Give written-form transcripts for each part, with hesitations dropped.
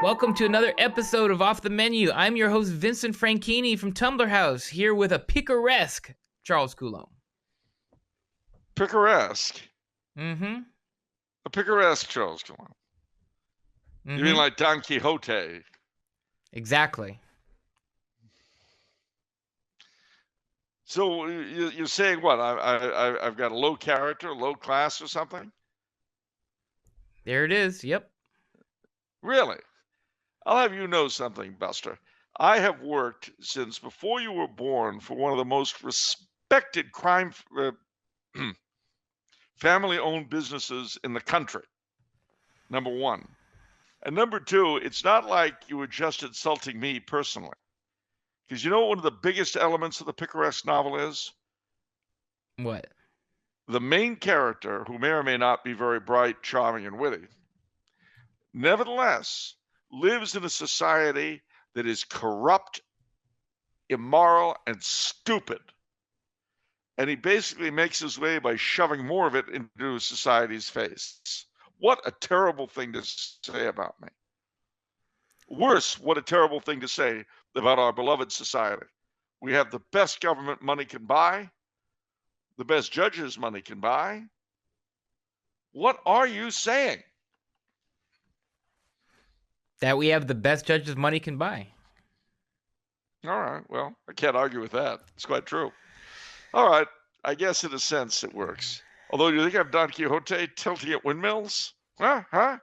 Welcome to another episode of Off the Menu. I'm your host, Vincent Franchini from Tumblr House, here with a picaresque Charles Coulombe. Picaresque? Mm-hmm. A picaresque Charles Coulombe. Mm-hmm. You mean like Don Quixote? Exactly. So you're saying what? I've got a low character, low class or something? There it is, yep. Really? I'll have you know something, Buster. I have worked since before you were born for one of the most respected family-owned businesses in the country, number one. And number two, it's not like you were just insulting me personally. Because you know what one of the biggest elements of the picaresque novel is? What? The main character, who may or may not be very bright, charming, and witty, nevertheless lives in a society that is corrupt, immoral, and stupid. And he basically makes his way by shoving more of it into society's face. What a terrible thing to say about me. Worse, what a terrible thing to say about our beloved society. We have the best government money can buy, the best judges money can buy. What are you saying? That we have the best judges money can buy. All right, well, I can't argue with that. It's quite true. All right, I guess in a sense it works. Although, you think I'm Don Quixote tilting at windmills? Huh?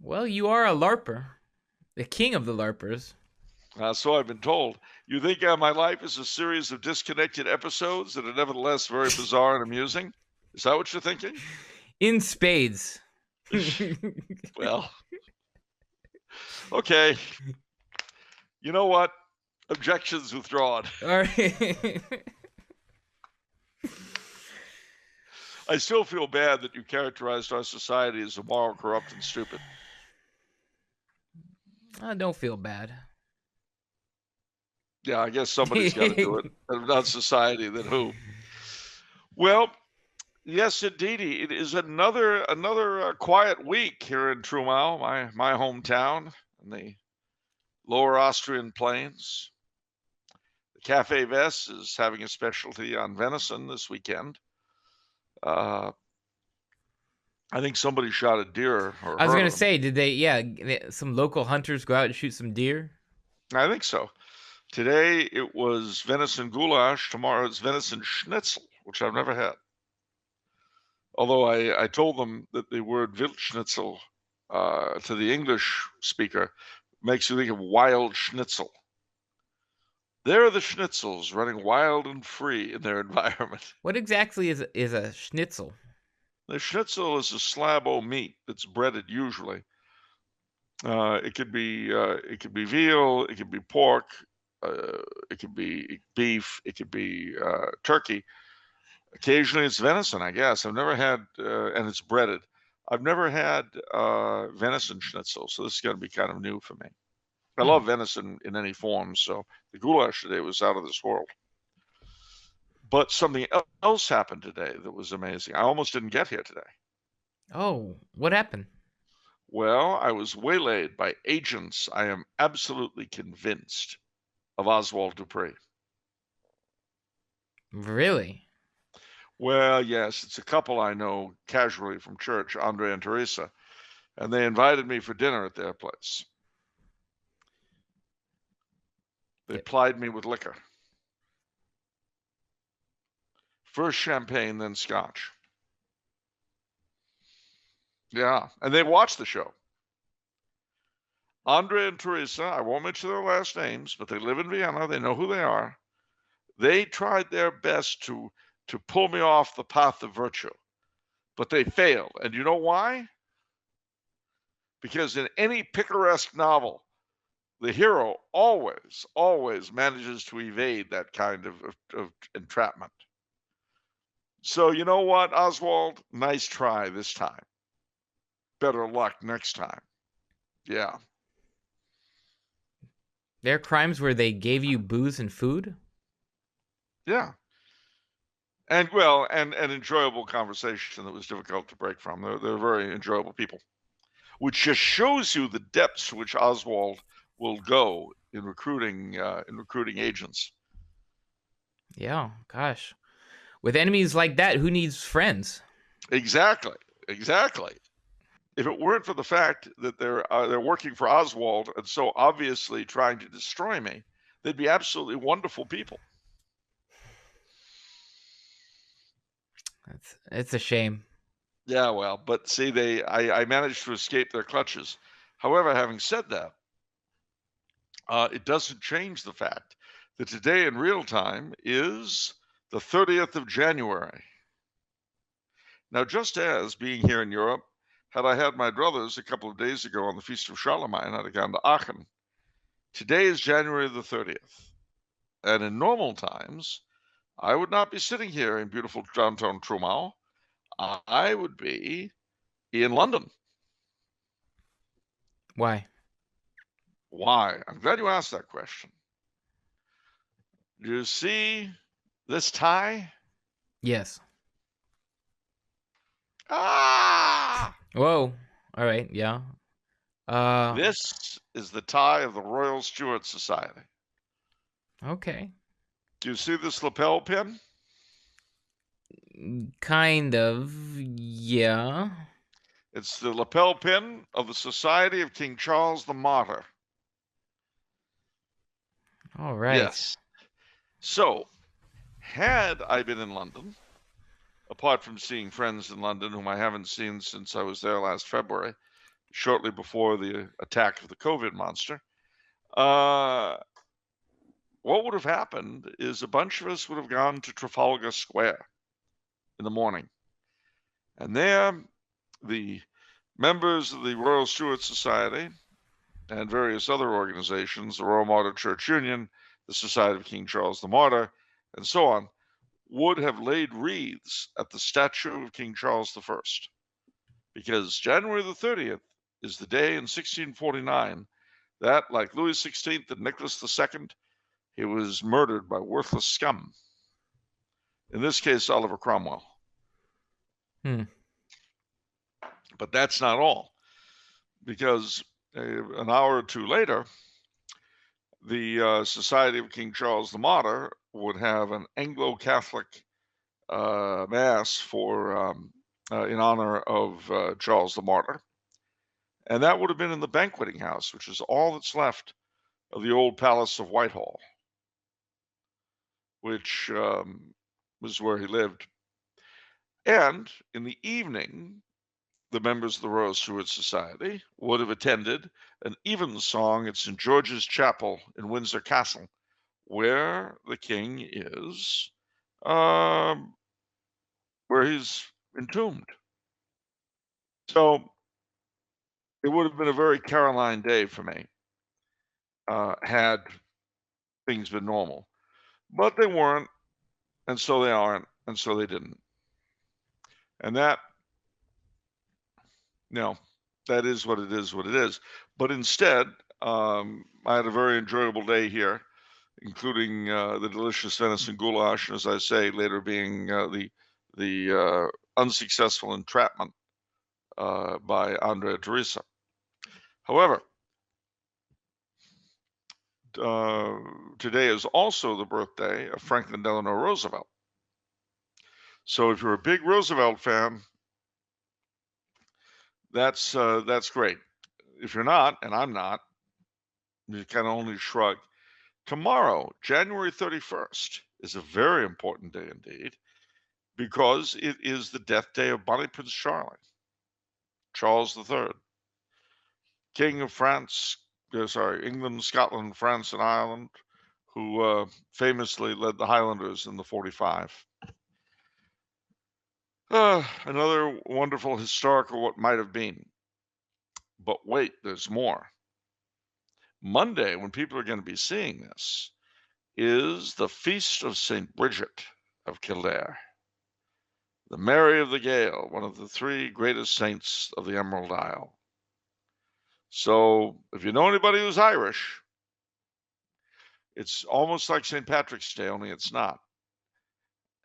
Well, you are a LARPer. The king of the LARPers. So I've been told. You think my life is a series of disconnected episodes that are nevertheless very bizarre and amusing? Is that what you're thinking? In spades. Well, okay. You know what? Objections withdrawn. All right. I still feel bad that you characterized our society as immoral, corrupt, and stupid. I don't feel bad. Yeah, I guess somebody's got to do it. If not society, then who? Well, yes, indeed. It is another quiet week here in Trumau, my hometown, in the lower Austrian plains. The Cafe Vess is having a specialty on venison this weekend. I think somebody shot a deer. I was going to say, did they, some local hunters go out and shoot some deer? I think so. Today it was venison goulash. Tomorrow it's venison schnitzel, which I've never had. Although I told them that the word Wildschnitzel to the English speaker makes you think of wild schnitzel. There are the schnitzels running wild and free in their environment. What exactly is a schnitzel? The schnitzel is a slab of meat that's breaded usually. It could be veal, it could be pork, it could be beef, it could be turkey. Occasionally it's venison, I guess. I've never had, and it's breaded. I've never had venison schnitzel, so this is going to be kind of new for me. I love venison in any form, so the goulash today was out of this world. But something else happened today that was amazing. I almost didn't get here today. Oh, what happened? Well, I was waylaid by agents, I am absolutely convinced, of Oswald Dupree. Really? Well, yes, it's a couple I know casually from church, Andre and Teresa, and they invited me for dinner at their place. They plied me with liquor. First champagne, then scotch. Yeah, and they watched the show. Andre and Teresa, I won't mention their last names, but they live in Vienna. They know who they are. They tried their best to pull me off the path of virtue, but they failed. And you know why? Because in any picaresque novel, the hero always manages to evade that kind of entrapment. So you know what, Oswald? Nice try this time. Better luck next time. Yeah. There are crimes where they gave you booze and food? Yeah. And well, and enjoyable conversation that was difficult to break from. They're very enjoyable people, which just shows you the depths to which Oswald will go in recruiting agents. Yeah, gosh. With enemies like that, who needs friends? Exactly. If it weren't for the fact that they're working for Oswald and so obviously trying to destroy me, they'd be absolutely wonderful people. It's a shame. Yeah, well, but see, I managed to escape their clutches. However, having said that, it doesn't change the fact that today in real time is the 30th of January. Now, just as being here in Europe, had I had my druthers a couple of days ago on the Feast of Charlemagne, I'd have gone to Aachen. Today is January the 30th. And in normal times, I would not be sitting here in beautiful downtown Trumau. I would be in London. Why? Why? I'm glad you asked that question. Do you see this tie? Yes. Ah! Whoa. All right. Yeah. This is the tie of the Royal Stuart Society. Okay. Do you see this lapel pin? Kind of. Yeah. It's the lapel pin of the Society of King Charles the Martyr. All right. Yes. So, had I been in London, apart from seeing friends in London whom I haven't seen since I was there last February, shortly before the attack of the COVID monster, what would have happened is a bunch of us would have gone to Trafalgar Square in the morning. And there, the members of the Royal Stuart Society and various other organizations, the Royal Martyr Church Union, the Society of King Charles the Martyr, and so on, would have laid wreaths at the statue of King Charles I, because January the 30th is the day in 1649 that, like Louis XVI and Nicholas II, he was murdered by worthless scum. In this case, Oliver Cromwell. But that's not all, because an hour or two later, the Society of King Charles the Martyr would have an Anglo-Catholic mass for in honor of Charles the Martyr, and that would have been in the banqueting house, which is all that's left of the old Palace of Whitehall, which was where he lived. And in the evening, the members of the Royal Stuart Society would have attended an evensong at St. George's Chapel in Windsor Castle, where the king is, where he's entombed. So it would have been a very Caroline day for me, had things been normal. But they weren't, and so they aren't, and so they didn't. And that, that is what it is. But instead, I had a very enjoyable day here, including the delicious venison goulash, and as I say, later being the unsuccessful entrapment by Andrea Teresa. However, today is also the birthday of Franklin Delano Roosevelt. So if you're a big Roosevelt fan, that's great. If you're not, and I'm not, you can only shrug. Tomorrow, January 31st, is a very important day indeed, because it is the death day of Bonnie Prince Charlie, Charles III, King of France, England, Scotland, France, and Ireland, who famously led the Highlanders in the 45. Another wonderful historical what might have been. But wait, there's more. Monday, when people are going to be seeing this, is the Feast of St. Bridget of Kildare, the Mary of the Gale, one of the three greatest saints of the Emerald Isle. So if you know anybody who's Irish, it's almost like St. Patrick's Day, only it's not.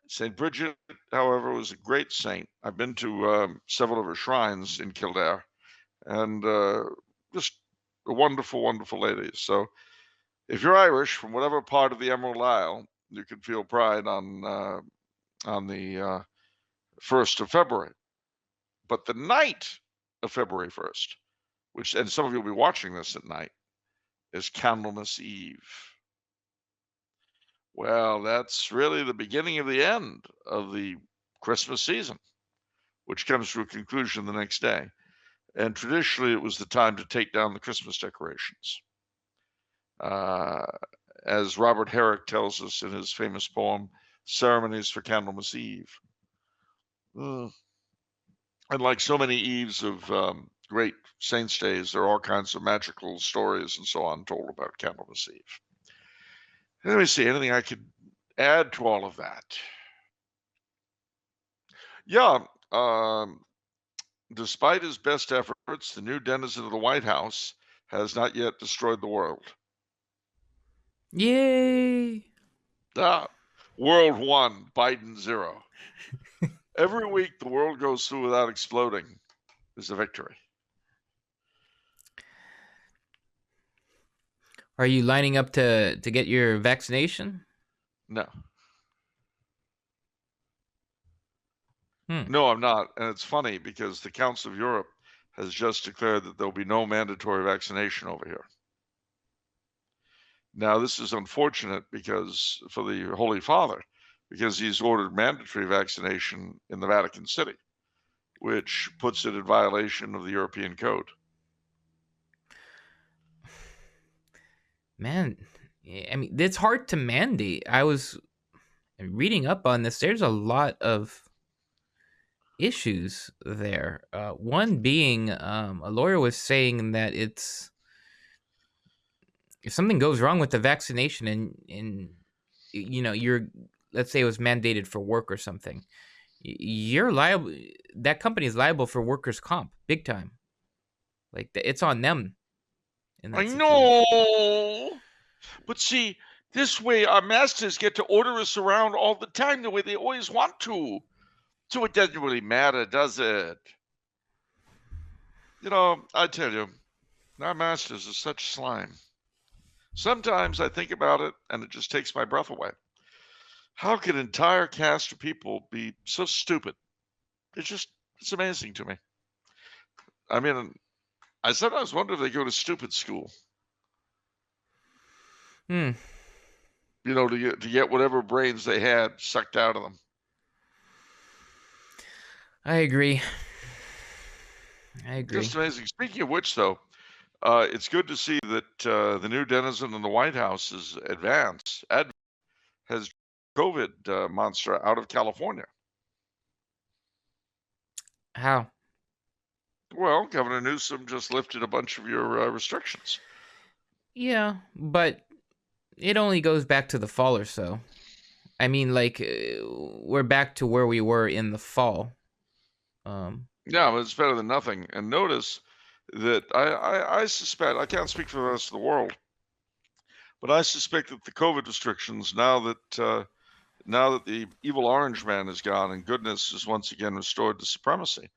St. Bridget, however, was a great saint. I've been to several of her shrines in Kildare, and just a wonderful, wonderful lady. So if you're Irish from whatever part of the Emerald Isle, you can feel pride on the 1st of February. But the night of February 1st, and some of you will be watching this at night, is Candlemas Eve. Well, that's really the beginning of the end of the Christmas season, which comes to a conclusion the next day. And traditionally, it was the time to take down the Christmas decorations. As Robert Herrick tells us in his famous poem, Ceremonies for Candlemas Eve. And like so many eves of great saints' days, there are all kinds of magical stories and so on told about Candlemas Eve. Let me see, anything I could add to all of that? Yeah, despite his best efforts, the new denizen of the White House has not yet destroyed the world. Yay! World 1, Biden 0. Every week the world goes through without exploding is a victory. Are you lining up to get your vaccination? No. No, I'm not. And it's funny because the Council of Europe has just declared that there'll be no mandatory vaccination over here. Now, this is unfortunate because for the Holy Father, because he's ordered mandatory vaccination in the Vatican City, which puts it in violation of the European Code. Man, I mean, it's hard to mandate. I was reading up on this. There's a lot of issues there. One being, a lawyer was saying that if something goes wrong with the vaccination and you're, let's say it was mandated for work or something, you're liable. That company is liable for workers' comp, big time. Like it's on them. I know, but see, this way our masters get to order us around all the time the way they always want to. So it doesn't really matter, does it? I tell you, our masters are such slime. Sometimes I think about it and it just takes my breath away. How can an entire cast of people be so stupid? It's amazing to me. I mean, I sometimes wonder if they go to stupid school. To get whatever brains they had sucked out of them. I agree. Just amazing. Speaking of which, though, it's good to see that the new denizen in the White House is has COVID monster out of California. How? Well, Governor Newsom just lifted a bunch of your restrictions. Yeah, but it only goes back to the fall or so. I mean, like, we're back to where we were in the fall. Yeah, but it's better than nothing. And notice that I suspect, I can't speak for the rest of the world, but I suspect that the COVID restrictions, now that the evil orange man is gone and goodness is once again restored to supremacy,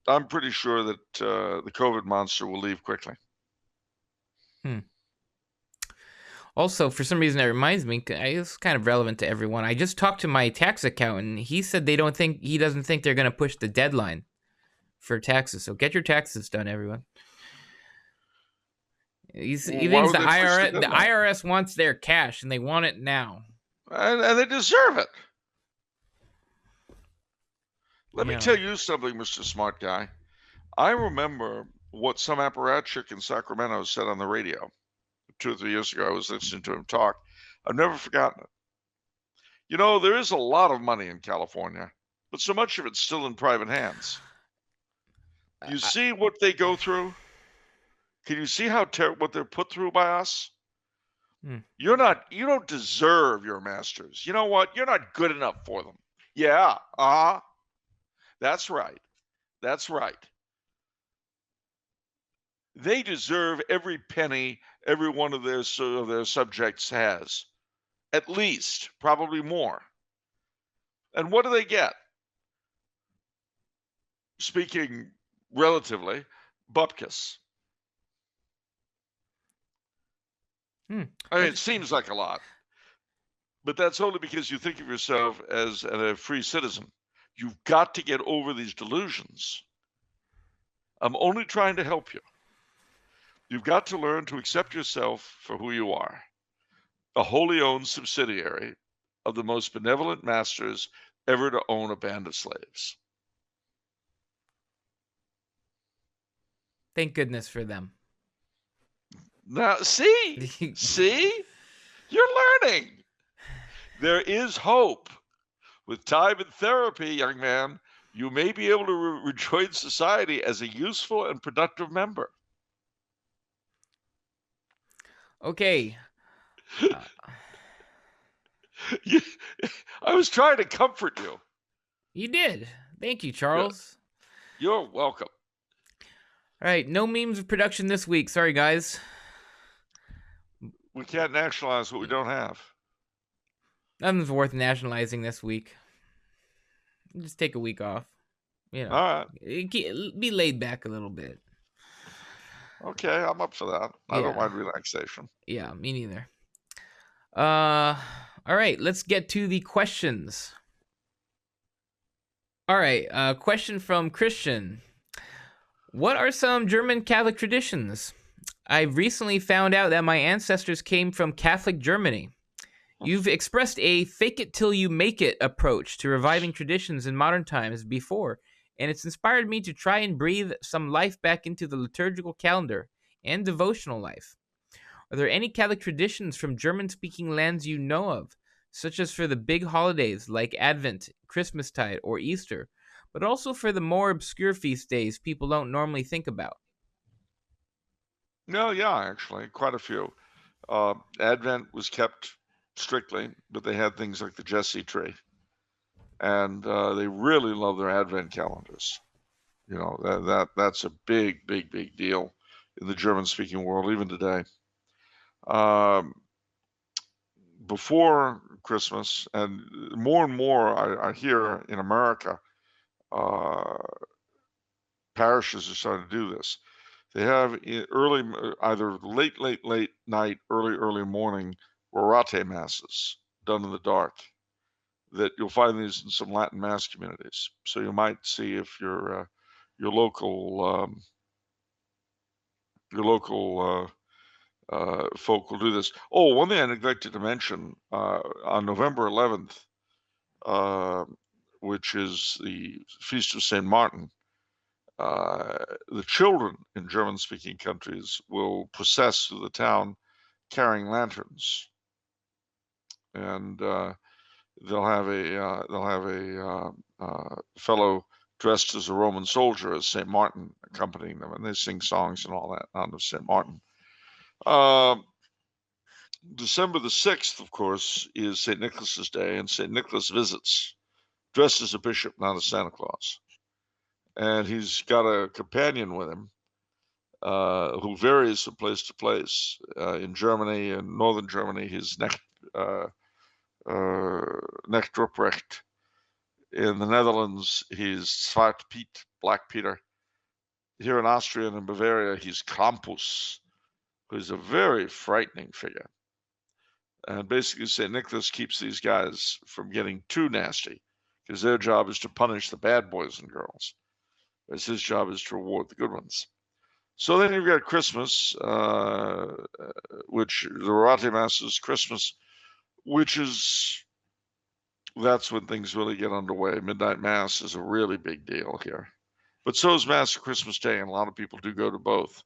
I'm pretty sure that the COVID monster will leave quickly. Also, for some reason, that reminds me, it's kind of relevant to everyone. I just talked to my tax accountant. He said he doesn't think they're going to push the deadline for taxes. So get your taxes done, everyone. He thinks the IRS wants their cash and they want it now. And they deserve it. Let me tell you something, Mr. Smart Guy. I remember what some apparatchik in Sacramento said on the radio 2 or 3 years ago. I was listening to him talk. I've never forgotten it. There is a lot of money in California, but so much of it's still in private hands. You see what they go through? Can you see what they're put through by us? You don't deserve your masters. You know what? You're not good enough for them. Yeah. That's right. That's right. They deserve every penny every one of their subjects has. At least, probably more. And what do they get? Speaking relatively, bupkis. I mean, it seems like a lot, but that's only because you think of yourself as a free citizen. You've got to get over these delusions. I'm only trying to help you. You've got to learn to accept yourself for who you are, a wholly owned subsidiary of the most benevolent masters ever to own a band of slaves. Thank goodness for them. Now, see, you're learning. There is hope. With time and therapy, young man, you may be able to rejoin society as a useful and productive member. Okay. I was trying to comfort you. You did. Thank you, Charles. You're welcome. All right, no memes of production this week. Sorry, guys. We can't nationalize what we don't have. Nothing's worth nationalizing this week. Just take a week off. You know, all right. Be laid back a little bit. Okay, I'm up for that. I don't mind relaxation. Yeah, me neither. All right, let's get to the questions. All right, question from Christian. What are some German Catholic traditions? I've recently found out that my ancestors came from Catholic Germany. You've expressed a fake it till you make it approach to reviving traditions in modern times before, and it's inspired me to try and breathe some life back into the liturgical calendar and devotional life. Are there any Catholic traditions from German-speaking lands you know of, such as for the big holidays like Advent, Christmastide, or Easter, but also for the more obscure feast days people don't normally think about? No, yeah, actually, quite a few. Advent was kept strictly, but they had things like the Jesse tree, and they really love their Advent calendars. You know, that's a big deal in the German-speaking world even today. Before Christmas, and more I hear in America, parishes are starting to do this. They have early, either late night, early morning orate masses done in the dark. That you'll find these in some Latin mass communities. So you might see if your local folk will do this. Oh, one thing I neglected to mention, on November 11th, which is the Feast of St. Martin, the children in German-speaking countries will process through the town carrying lanterns, and they'll have a fellow dressed as a Roman soldier, as St. Martin, accompanying them, and they sing songs and all that on St. Martin. December the 6th, of course, is St. Nicholas's Day, and St. Nicholas visits, dressed as a bishop, not as Santa Claus. And he's got a companion with him who varies from place to place. In Germany, in northern Germany, he's Knecht Ruprecht. In the Netherlands, he's Zwart Piet, Black Peter. Here in Austria and in Bavaria, he's Krampus, who's a very frightening figure. And basically, St. Nicholas keeps these guys from getting too nasty, because their job is to punish the bad boys and girls, whereas his job is to reward the good ones. So then you've got Christmas, which the Orate Mass is Christmas, that's when things really get underway. Midnight Mass is a really big deal here. But so is Mass Christmas Day, and a lot of people do go to both.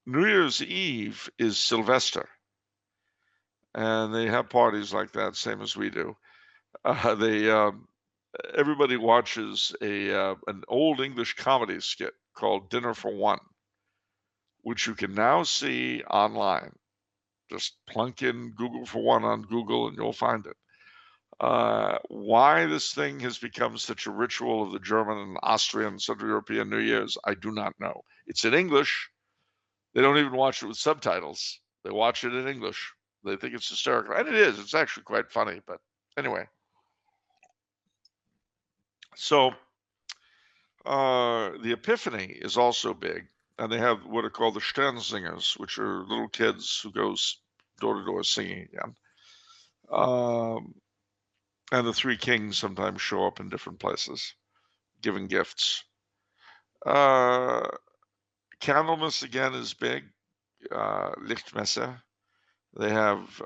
New Year's Eve is Sylvester, and they have parties like that, same as we do. Everybody watches an old English comedy skit called Dinner for One, which you can now see online. Just plunk in Google for One on Google and you'll find it. Why this thing has become such a ritual of the German and Austrian Central European New Year's, I do not know. It's in English. They don't even watch it with subtitles. They watch it in English. They think it's hysterical. And it is. It's actually quite funny, but Anyway, so the Epiphany is also big, and they have what are called the Sternsingers, which are little kids who goes door to door singing again. And the three kings sometimes show up in different places, giving gifts. Candlemas again is big. Lichtmesse. They have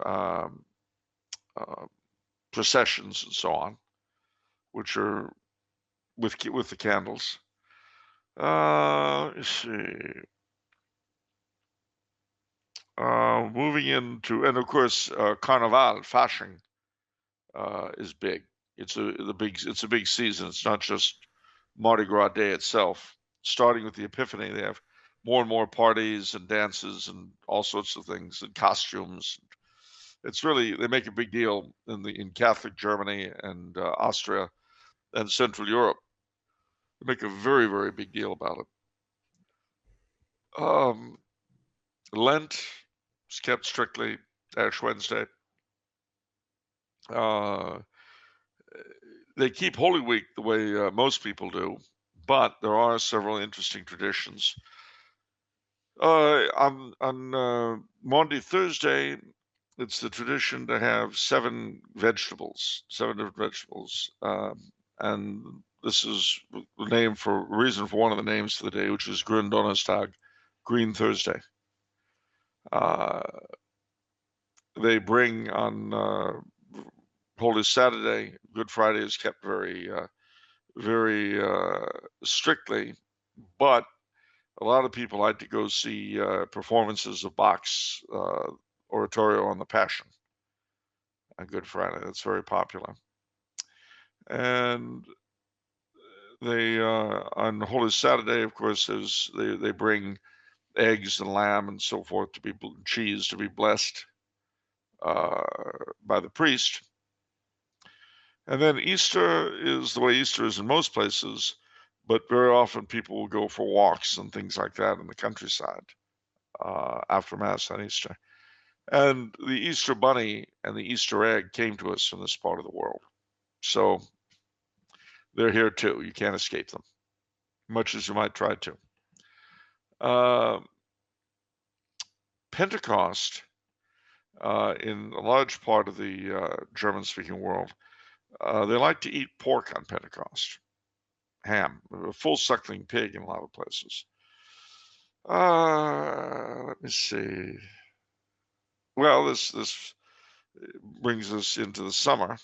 processions and so on, which are with the candles. Let's see. Moving into, and of course, Carnival, Fasching, is big. It's a big season. It's not just Mardi Gras Day itself. Starting with the Epiphany, they have more and more parties and dances and all sorts of things and costumes. It's really, they make a big deal in Catholic Germany and Austria and Central Europe. They make a very, very big deal about it. Lent is kept strictly Ash Wednesday. They keep Holy Week the way most people do, but there are several interesting traditions. On Maundy Thursday, it's the tradition to have seven different vegetables, and this is the name for reason for one of the names for the day, which is Grün Donnerstag, Green Thursday. They bring on Holy Saturday. Good Friday is kept very, very strictly, but a lot of people like to go see performances of Bach's oratorio on the Passion on Good Friday. That's very popular. And they on Holy Saturday, of course, they bring eggs and lamb and so forth to be cheese to be blessed by the priest. And then Easter is the way Easter is in most places, but very often people will go for walks and things like that in the countryside after Mass on Easter. And the Easter bunny and the Easter egg came to us from this part of the world. So they're here too. You can't escape them, much as you might try to. Pentecost, in a large part of the German-speaking world, they like to eat pork on Pentecost, ham, a full suckling pig in a lot of places. Let me see. Well, this brings us into the summer,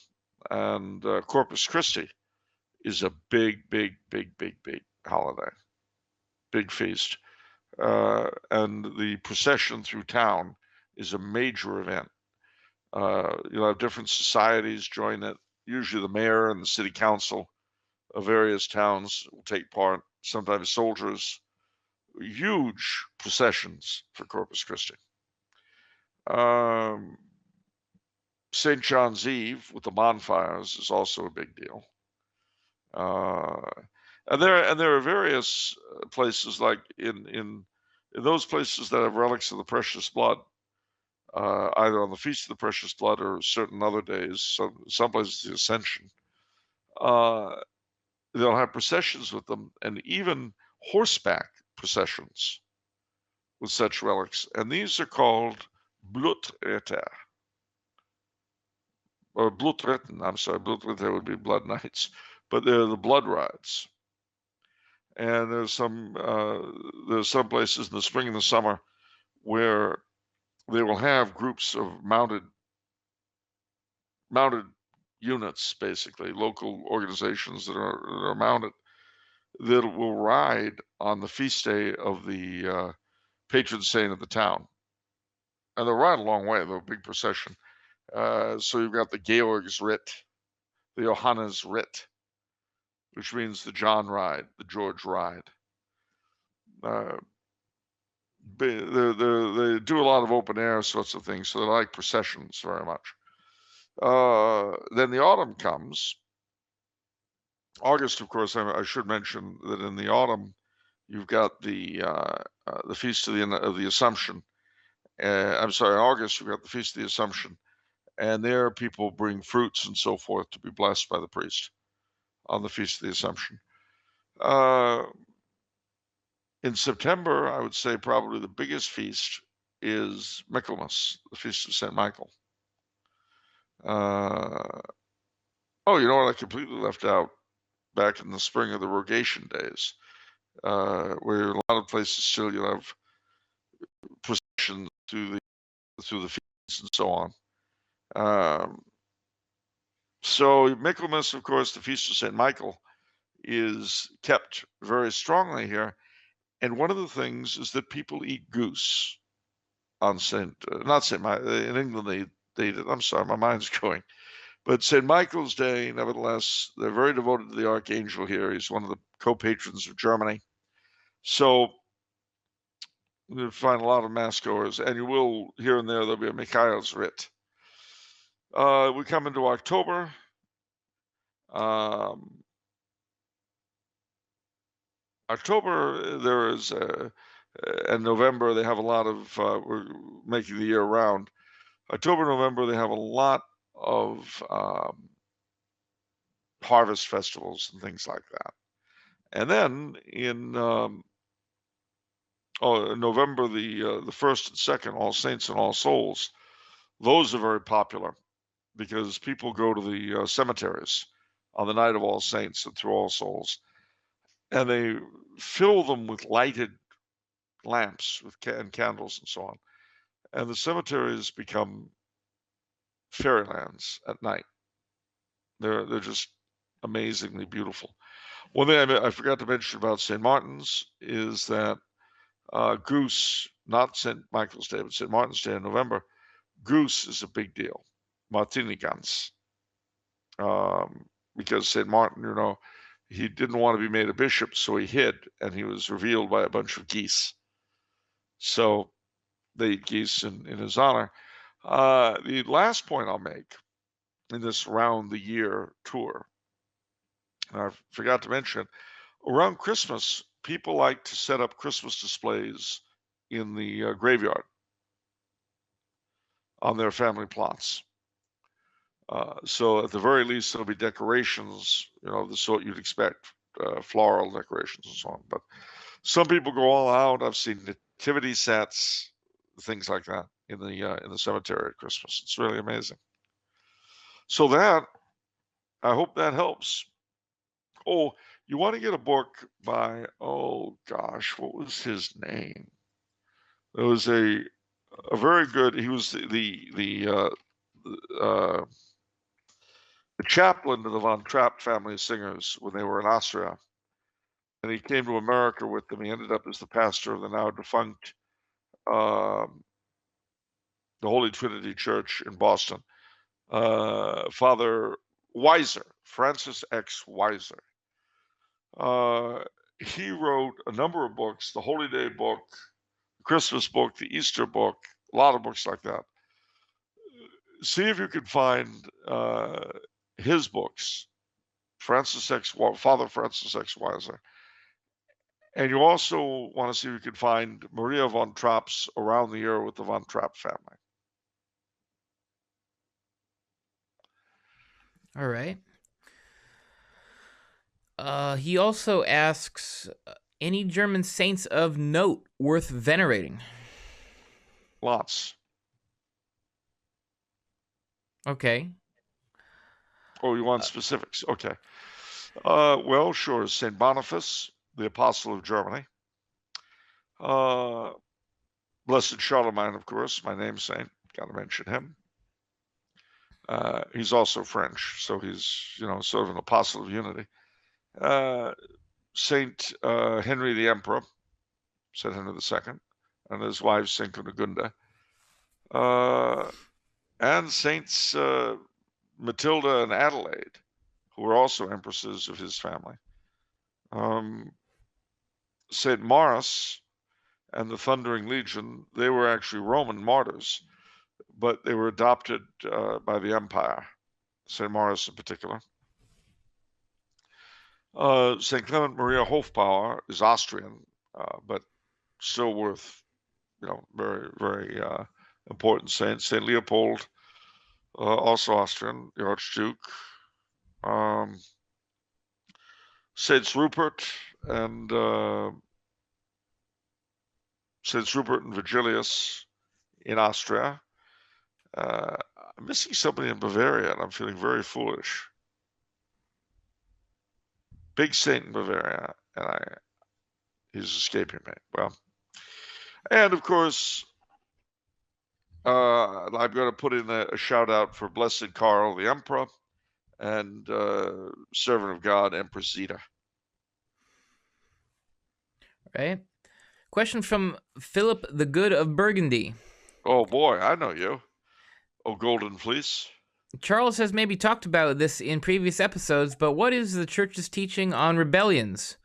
and Corpus Christi is a big holiday, big feast, and the procession through town is a major event. You'll have different societies join it. Usually, the mayor and the city council of various towns will take part. Sometimes soldiers. Huge processions for Corpus Christi. St. John's Eve with the bonfires is also a big deal. And there are various places like in those places that have relics of the precious blood, either on the Feast of the Precious Blood or certain other days. Some places the Ascension. They'll have processions with them, and even horseback processions with such relics, and these are called Blutritter. Or Blutritten, I'm sorry, Blutritter would be blood knights, but they're the blood rides. And there's some places in the spring and the summer where they will have groups of mounted units, basically local organizations that are mounted, that will ride on the feast day of the patron saint of the town, and they'll ride a long way. They're a big procession. So you've got the Georg's Ritt, the Johannes Ritt, which means the John ride, the George ride. They do a lot of open air sorts of things, so they like processions very much. Then the autumn comes. August, of course, I should mention that in the autumn, you've got the Feast of the Assumption. I'm sorry, in August, you've got the Feast of the Assumption. And there people bring fruits and so forth to be blessed by the priest on the Feast of the Assumption. In September, I would say probably the biggest feast is Michaelmas, the Feast of St. Michael. Oh, you know what I completely left out? Back in the spring of the Rogation days, where a lot of places still you have processions through the fields and so on. So Michaelmas, of course, the Feast of St. Michael, is kept very strongly here. And one of the things is that people eat goose on not St. Michael, in England they I'm sorry, my mind's going. But St. Michael's Day, nevertheless, they're very devoted to the Archangel here. He's one of the co-patrons of Germany. So you'll find a lot of mass goers, and you will, here and there, there'll be a Michael's Rit. We come into October. October, there is, and November, they have a lot of, we're making the year round. October, November, they have a lot of harvest festivals and things like that. And then in November, the 1st and 2nd, All Saints and All Souls, those are very popular because people go to the cemeteries on the night of All Saints and through All Souls, and they fill them with lighted lamps and candles and so on. And the cemeteries become fairylands at night. They're just amazingly beautiful. One thing I forgot to mention about St. Martin's is that goose, not St. Michael's Day, but St. Martin's Day in November, goose is a big deal. Martinigans. Because St. Martin, you know, he didn't want to be made a bishop, so he hid, and he was revealed by a bunch of geese. So they eat geese in his honor. The last point I'll make in this round the year tour, and I forgot to mention, around Christmas, people like to set up Christmas displays in the graveyard on their family plots. So at the very least, there'll be decorations, you know, the sort you'd expect, floral decorations and so on. But some people go all out. I've seen nativity sets, things like that in the cemetery at Christmas. It's really amazing. So that, I hope that helps. Oh, you want to get a book by, oh gosh, what was his name? It was a very good, he was the chaplain to the Von Trapp family of singers when they were in Austria. And he came to America with them. He ended up as the pastor of the now defunct the Holy Trinity Church in Boston. Father Weiser, Francis X. Weiser. He wrote a number of books, the Holy Day book, the Christmas book, the Easter book, a lot of books like that. See if you can find his books, Father Francis X. Weiser. And you also want to see if you can find Maria von Trapp's Around the Year with the Von Trapp family. All right. He also asks, any German saints of note worth venerating? Lots. Okay. Oh, you want specifics? Okay. Well, sure. St. Boniface, the Apostle of Germany. Blessed Charlemagne, of course, my namesake. Got to mention him. He's also French, so he's, you know, sort of an apostle of unity. Saint Henry the Emperor, Saint Henry II, and his wife Saint Cunegunda, and Saints Matilda and Adelaide, who were also empresses of his family. Saint Maurice and the Thundering Legion, they were actually Roman martyrs, but they were adopted by the empire, Saint Maurice in particular. St. Clement Maria Hofbauer is Austrian, but still worth, you know, very, very important saint. St. Leopold, also Austrian, the Archduke, um, Saints Rupert and Saints Rupert and Vigilius in Austria. I'm missing somebody in Bavaria, and I'm feeling very foolish. Big saint in Bavaria, and he's escaping me. Well, and of course, I'm going to put in a shout out for Blessed Karl the Emperor and servant of God, Empress Zita. Right. Question from Philip the Good of Burgundy. Oh boy, I know you. Oh, Golden Fleece. Charles has maybe talked about this in previous episodes, but what is the church's teaching on rebellions?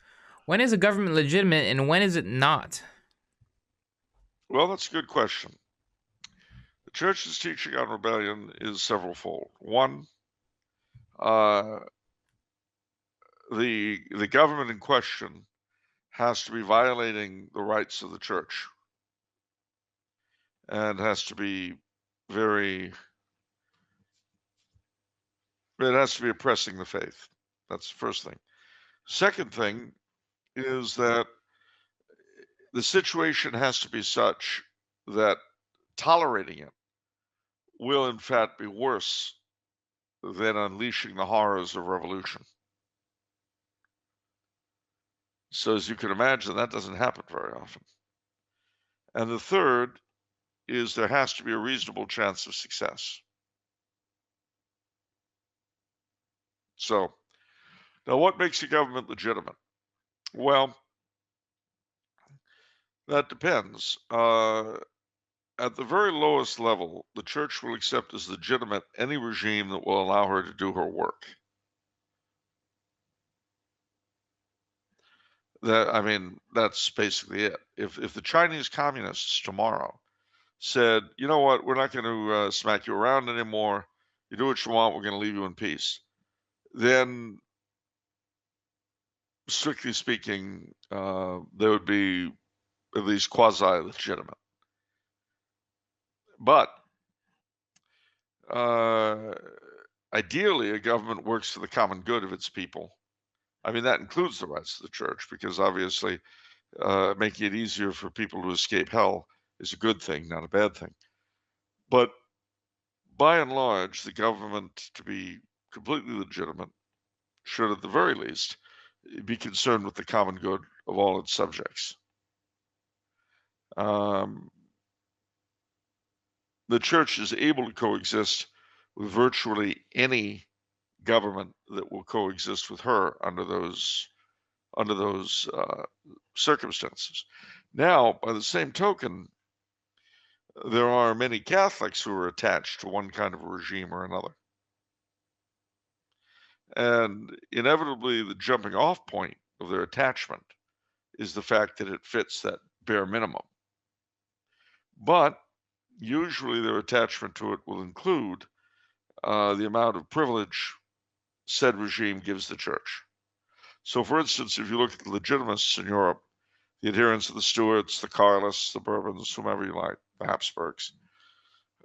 When is a government legitimate and when is it not? Well, that's a good question. The church's teaching on rebellion is severalfold. One, the government in question has to be violating the rights of the church and has to be it has to be oppressing the faith. That's the first thing. Second thing is that the situation has to be such that tolerating it will in fact be worse than unleashing the horrors of revolution. So as you can imagine, that doesn't happen very often. And the third is there has to be a reasonable chance of success. So now what makes a government legitimate? Well, that depends. At the very lowest level, the church will accept as legitimate any regime that will allow her to do her work. That's basically it. If the Chinese communists tomorrow said, you know what, we're not going to smack you around anymore. You do what you want. We're going to leave you in peace. Then, strictly speaking, they would be at least quasi-legitimate. But ideally, a government works for the common good of its people. I mean, that includes the rights of the church, because obviously making it easier for people to escape hell is a good thing, not a bad thing. But by and large, the government, to be completely legitimate, should at the very least be concerned with the common good of all its subjects. The church is able to coexist with virtually any government that will coexist with her under those circumstances. Now, by the same token, there are many Catholics who are attached to one kind of a regime or another. And inevitably, the jumping off point of their attachment is the fact that it fits that bare minimum. But usually their attachment to it will include the amount of privilege said regime gives the church. So, for instance, if you look at the legitimists in Europe, the adherents of the Stuarts, the Carlists, the Bourbons, whomever you like, the Habsburgs,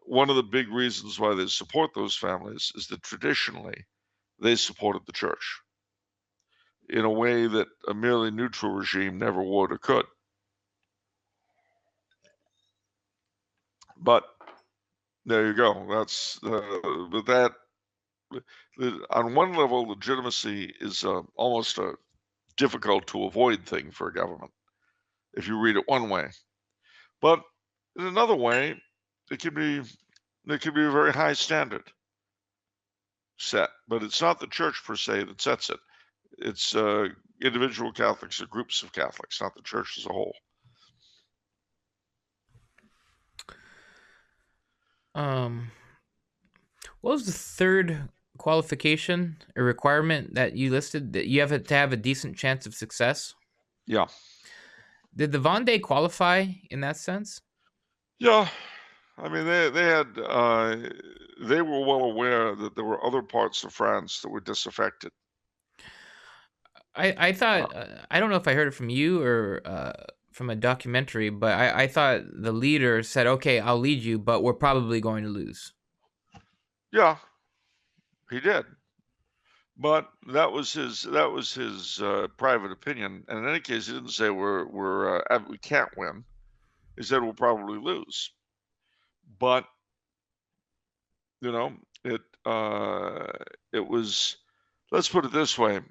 one of the big reasons why they support those families is that traditionally they supported the church in a way that a merely neutral regime never would or could. But there you go. That's but that on one level, legitimacy is almost a difficult to avoid thing for a government if you read it one way. But in another way, it can be a very high standard set, but it's not the church per se that sets it. It's individual Catholics or groups of Catholics, not the church as a whole. What was the third qualification or requirement that you listed, that you have to have a decent chance of success? Yeah. Did the Vendée qualify in that sense? Yeah. I mean, they were well aware that there were other parts of France that were disaffected. I thought, I don't know if I heard it from you or from a documentary, but I thought the leader said, okay, I'll lead you, but we're probably going to lose. Yeah, he did. But that was his private opinion. And in any case, he didn't say we can't win. He said we'll probably lose. But you know, it was. Let's put it this way: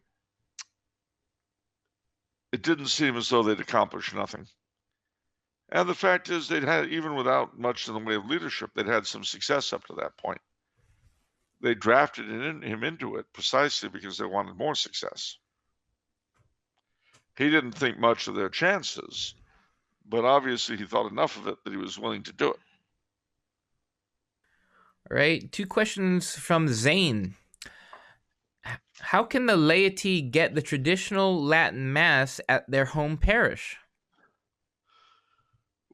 it didn't seem as though they'd accomplished nothing. And the fact is, they'd had, even without much in the way of leadership, they'd had some success up to that point. They drafted him into it precisely because they wanted more success. He didn't think much of their chances, but obviously he thought enough of it that he was willing to do it. All right, 2 questions from Zane. How can the laity get the traditional Latin Mass at their home parish?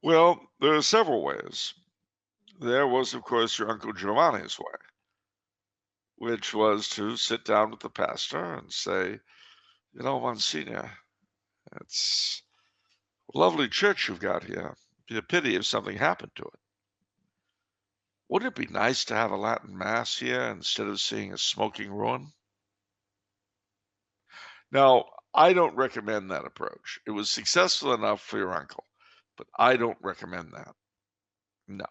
Well, there are several ways. There was, of course, your Uncle Giovanni's way, which was to sit down with the pastor and say, you know, Monsignor, it's a lovely church you've got here. It'd be a pity if something happened to it. Wouldn't it be nice to have a Latin Mass here instead of seeing a smoking ruin? Now, I don't recommend that approach. It was successful enough for your uncle, but I don't recommend that. No.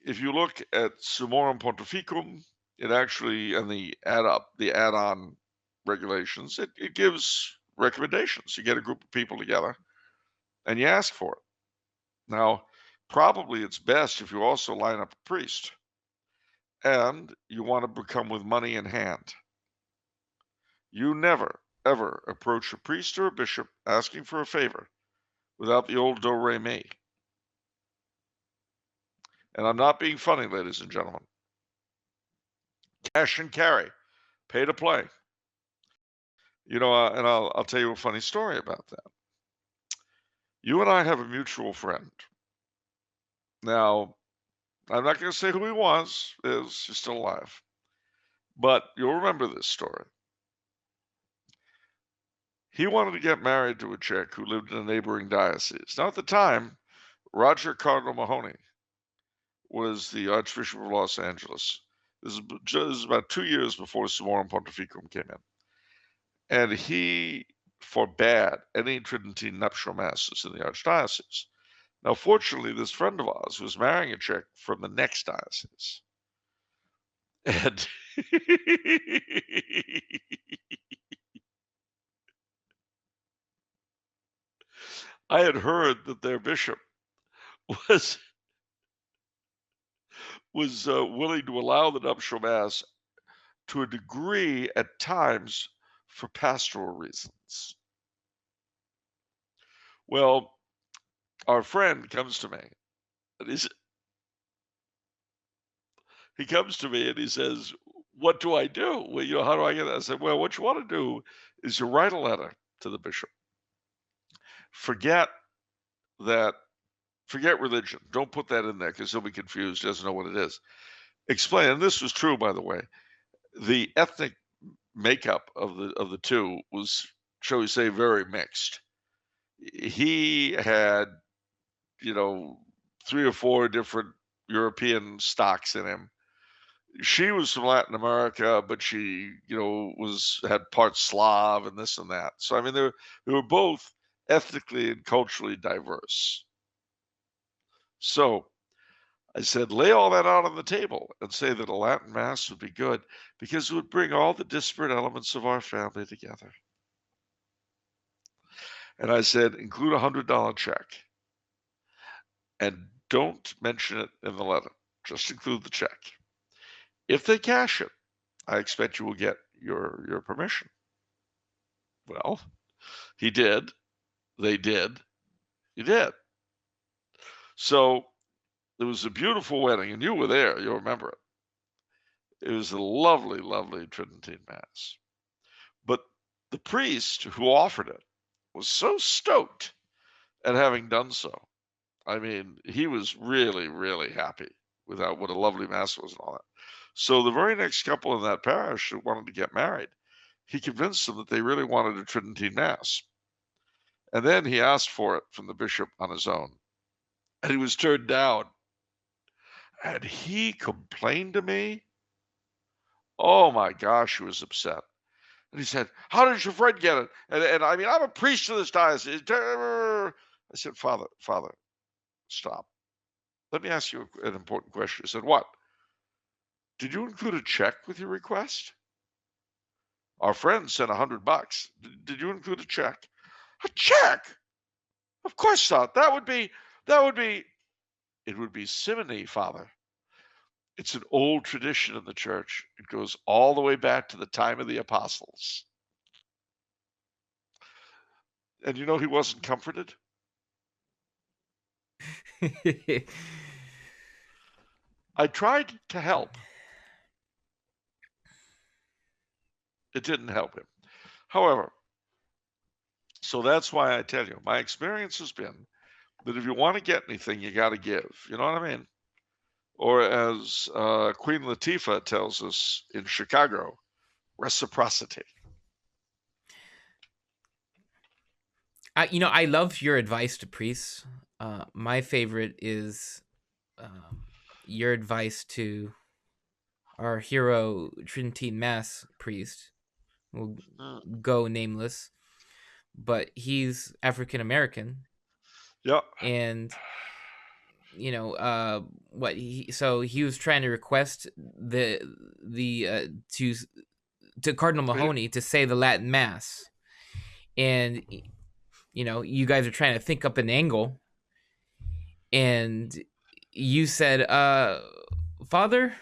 If you look at Summorum Pontificum, it actually, and the add-on regulations, it gives recommendations. You get a group of people together and you ask for it. Now, probably it's best if you also line up a priest and you want to become with money in hand. You never, ever approach a priest or a bishop asking for a favor without the old do re mi. And I'm not being funny, ladies and gentlemen. Cash and carry, pay to play. You know, and I'll tell you a funny story about that. You and I have a mutual friend. Now, I'm not going to say who he was, is he's still alive. But you'll remember this story. He wanted to get married to a chick who lived in a neighboring diocese. Now, at the time, Roger Cardinal Mahony was the Archbishop of Los Angeles. This is about 2 years before Summorum Pontificum came in. And he forbade any Tridentine nuptial masses in the Archdiocese. Now, fortunately, this friend of ours was marrying a chick from the next diocese. And I had heard that their bishop was willing to allow the nuptial mass to a degree at times for pastoral reasons. Well, our friend comes to me and he comes to me and he says, what do I do? Well, you know, how do I get that? I said, well, what you want to do is you write a letter to the bishop. Forget religion. Don't put that in there because he'll be confused, doesn't know what it is. Explain, and this was true, by the way. The ethnic makeup of the two was, shall we say, very mixed. He had, you know, 3 or 4 different European stocks in him. She was from Latin America, but she, you know, had part Slav and this and that. So I mean, they were both ethnically and culturally diverse. So I said, lay all that out on the table and say that a Latin Mass would be good because it would bring all the disparate elements of our family together. And I said, include $100 check and don't mention it in the letter. Just include the check. If they cash it, I expect you will get your permission. Well, he did. They did. He did. So it was a beautiful wedding, and you were there. You'll remember it. It was a lovely, lovely Tridentine Mass. But the priest who offered it was so stoked at having done so. I mean, he was really, really happy with what a lovely Mass was and all that. So the very next couple in that parish who wanted to get married, he convinced them that they really wanted a Tridentine Mass. And then he asked for it from the bishop on his own. And he was turned down. And he complained to me. Oh my gosh, he was upset. And he said, "How did your friend get it?" And I mean, I'm a priest of this diocese. I said, Father, stop. Let me ask you an important question. He said, "What? Did you include a check with your request? Our friend sent $100. Did you include a check?" "A check? Of course not. That would be, it would be simony, Father. It's an old tradition in the church. It goes all the way back to the time of the apostles." And you know he wasn't comforted? I tried to help. It didn't help him. However, so that's why I tell you, my experience has been that if you want to get anything, you got to give. You know what I mean? Or as Queen Latifah tells us in Chicago, reciprocity. I love your advice to priests. My favorite is your advice to our hero Tridentine Mass priest. Will Mm. go nameless, but he's African American, Yeah. and what he was trying to request the to Cardinal Mahoney to say the Latin Mass, and you guys are trying to think up an angle, and you said, Father,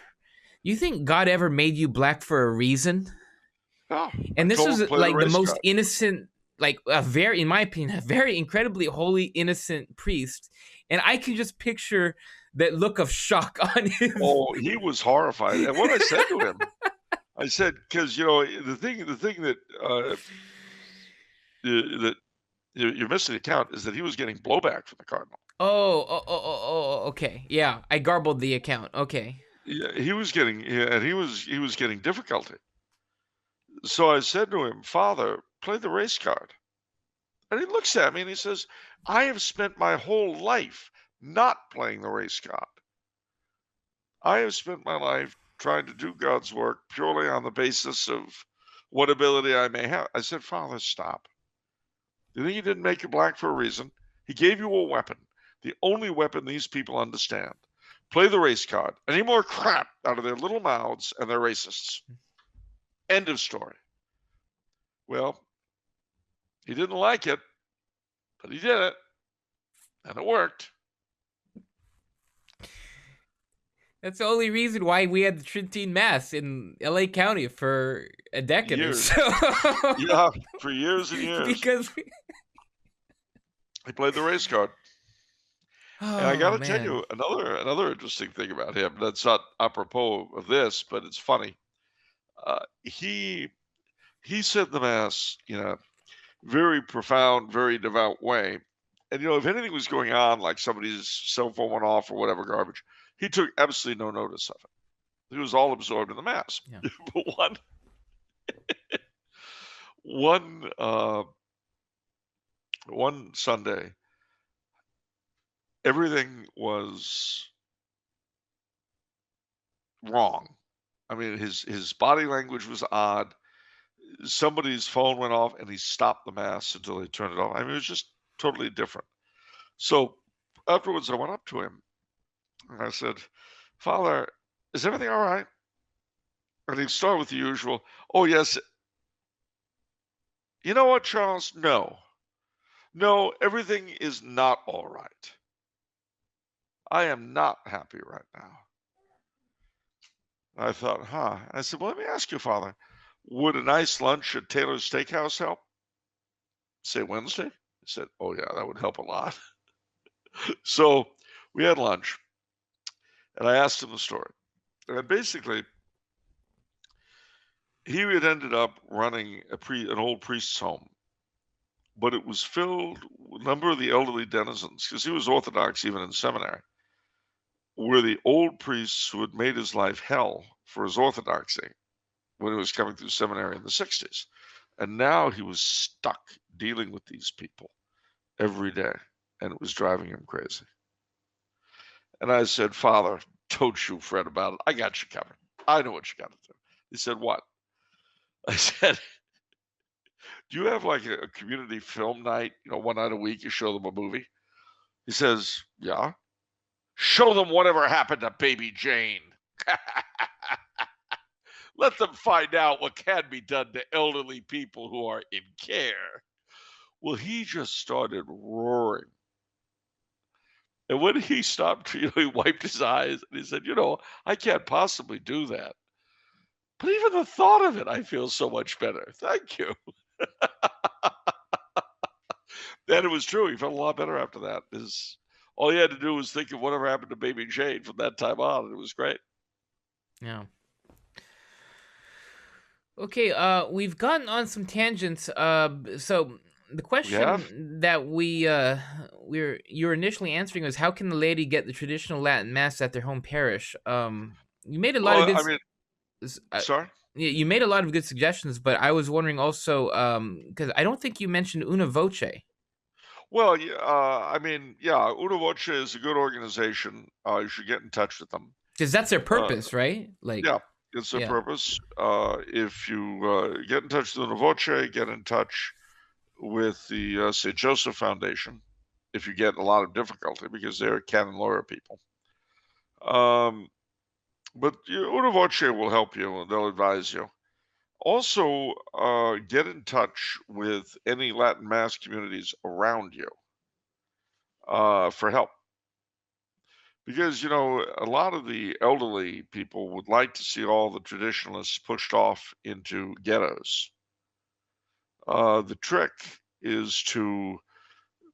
you think God ever made you black for a reason? Yeah. I And this told was him play the like the race most card. innocent, like a very, in my opinion, a very incredibly holy, innocent priest. And I can just picture that look of shock on his. Oh, he was horrified. And what I said to him, I said, because the thing that you're missing the account is that he was getting blowback from the cardinal. Okay. Yeah, I garbled the account. Okay. Yeah, he was getting difficulty. So I said to him, "Father, play the race card." And he looks at me and he says, "I have spent my whole life not playing the race card. I have spent my life trying to do God's work purely on the basis of what ability I may have." I said, "Father, stop. Do you think he didn't make you black for a reason? He gave you a weapon, the only weapon these people understand. Play the race card. Any more crap out of their little mouths and they're racists. End of story." Well, he didn't like it, but he did it, and it worked. That's the only reason why we had the Tridentine Mass in LA County for a decade or Years. so. Yeah, for years and years. Because, He played the race card. And I oh gotta tell man. you another interesting thing about him that's not apropos of this, but it's funny. He said the mass in a very profound, very devout way. And if anything was going on, like somebody's cell phone went off or whatever garbage, he took absolutely no notice of it. He was all absorbed in the mass. Yeah. But one one Sunday, everything was wrong. I mean, his body language was odd. Somebody's phone went off, and he stopped the mass until they turned it off. I mean, it was just totally different. So afterwards, I went up to him and I said, "Father, is everything all right?" And he'd start with the usual, "Oh yes." "You know what, Charles? No, everything is not all right. I am not happy right now." I thought, huh. I said, "Well, let me ask you, Father, would a nice lunch at Taylor's Steakhouse help? Say Wednesday?" He said, "Oh, yeah, that would help a lot." So we had lunch, and I asked him the story. And basically, he had ended up running an old priest's home, but it was filled with a number of the elderly denizens, because he was Orthodox even in seminary, were the old priests who had made his life hell for his orthodoxy when he was coming through seminary in the 60s. And now he was stuck dealing with these people every day, and it was driving him crazy. And I said, "Father, Don't you fret about it. I got you covered. I know what you got to do. He said, what? I said, do you have like a community film night? One night a week you show them a movie? He says, yeah. Show them whatever happened to Baby Jane. Let them find out what can be done to elderly people who are in care. Well, he just started roaring. And when he stopped, he wiped his eyes and he said, I can't possibly do that. But even the thought of it, I feel so much better. Thank you. And it was true. He felt a lot better after that. All he had to do was think of whatever happened to Baby Jane from that time on, and it was great. Yeah. Okay, we've gotten on some tangents. So the question that you're initially answering was, how can the laity get the traditional Latin mass at their home parish? You made a lot of good. Sorry. You made a lot of good suggestions, but I was wondering also, because I don't think you mentioned Una Voce. Well, Una Voce is a good organization. You should get in touch with them. Because that's their purpose, right? It's their purpose. If you get in touch with Una Voce, get in touch with the St. Joseph Foundation if you get a lot of difficulty, because they're canon lawyer people. But Una Voce will help you, and they'll advise you. Also, get in touch with any Latin Mass communities around you for help. Because, a lot of the elderly people would like to see all the traditionalists pushed off into ghettos. The trick is to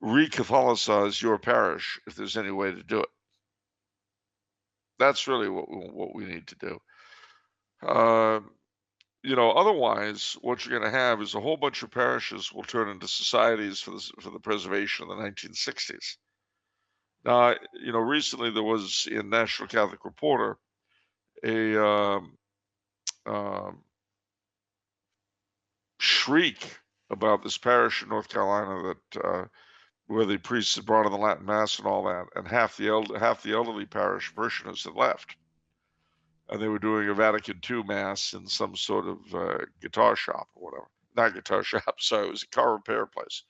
re-Catholicize your parish if there's any way to do it. That's really what we need to do. Otherwise, what you're going to have is a whole bunch of parishes will turn into societies for the preservation of the 1960s. Now, recently there was in National Catholic Reporter a shriek about this parish in North Carolina that where the priests had brought in the Latin Mass and all that, and half the elderly parish parishioners had left, and they were doing a Vatican II Mass in some sort of guitar shop or whatever. Not guitar shop, sorry, it was a car repair place.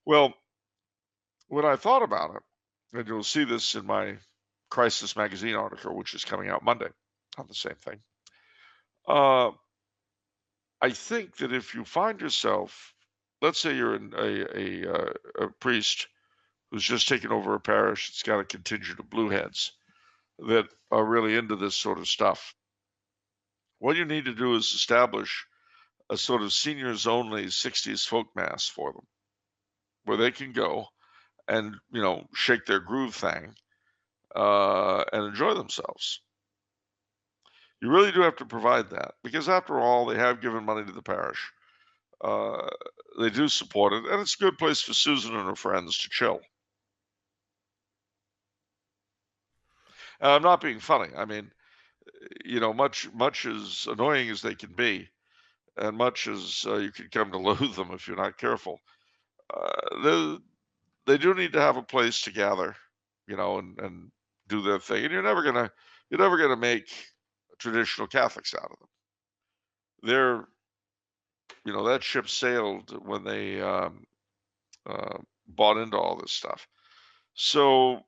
Well, when I thought about it, and you'll see this in my Crisis Magazine article, which is coming out Monday on the same thing, I think that if you find yourself, let's say you're a priest who's just taken over a parish, it's got a contingent of blueheads that are really into this sort of stuff. What you need to do is establish a sort of seniors only 60s folk mass for them, where they can go and, shake their groove thing and enjoy themselves. You really do have to provide that, because after all, they have given money to the parish. They do support it, and it's a good place for Susan and her friends to chill. And I'm not being funny. I mean, much as annoying as they can be, and much as you can come to loathe them if you're not careful, they do need to have a place to gather, and do their thing. And you're never gonna make traditional Catholics out of them. They're, that ship sailed when they bought into all this stuff. So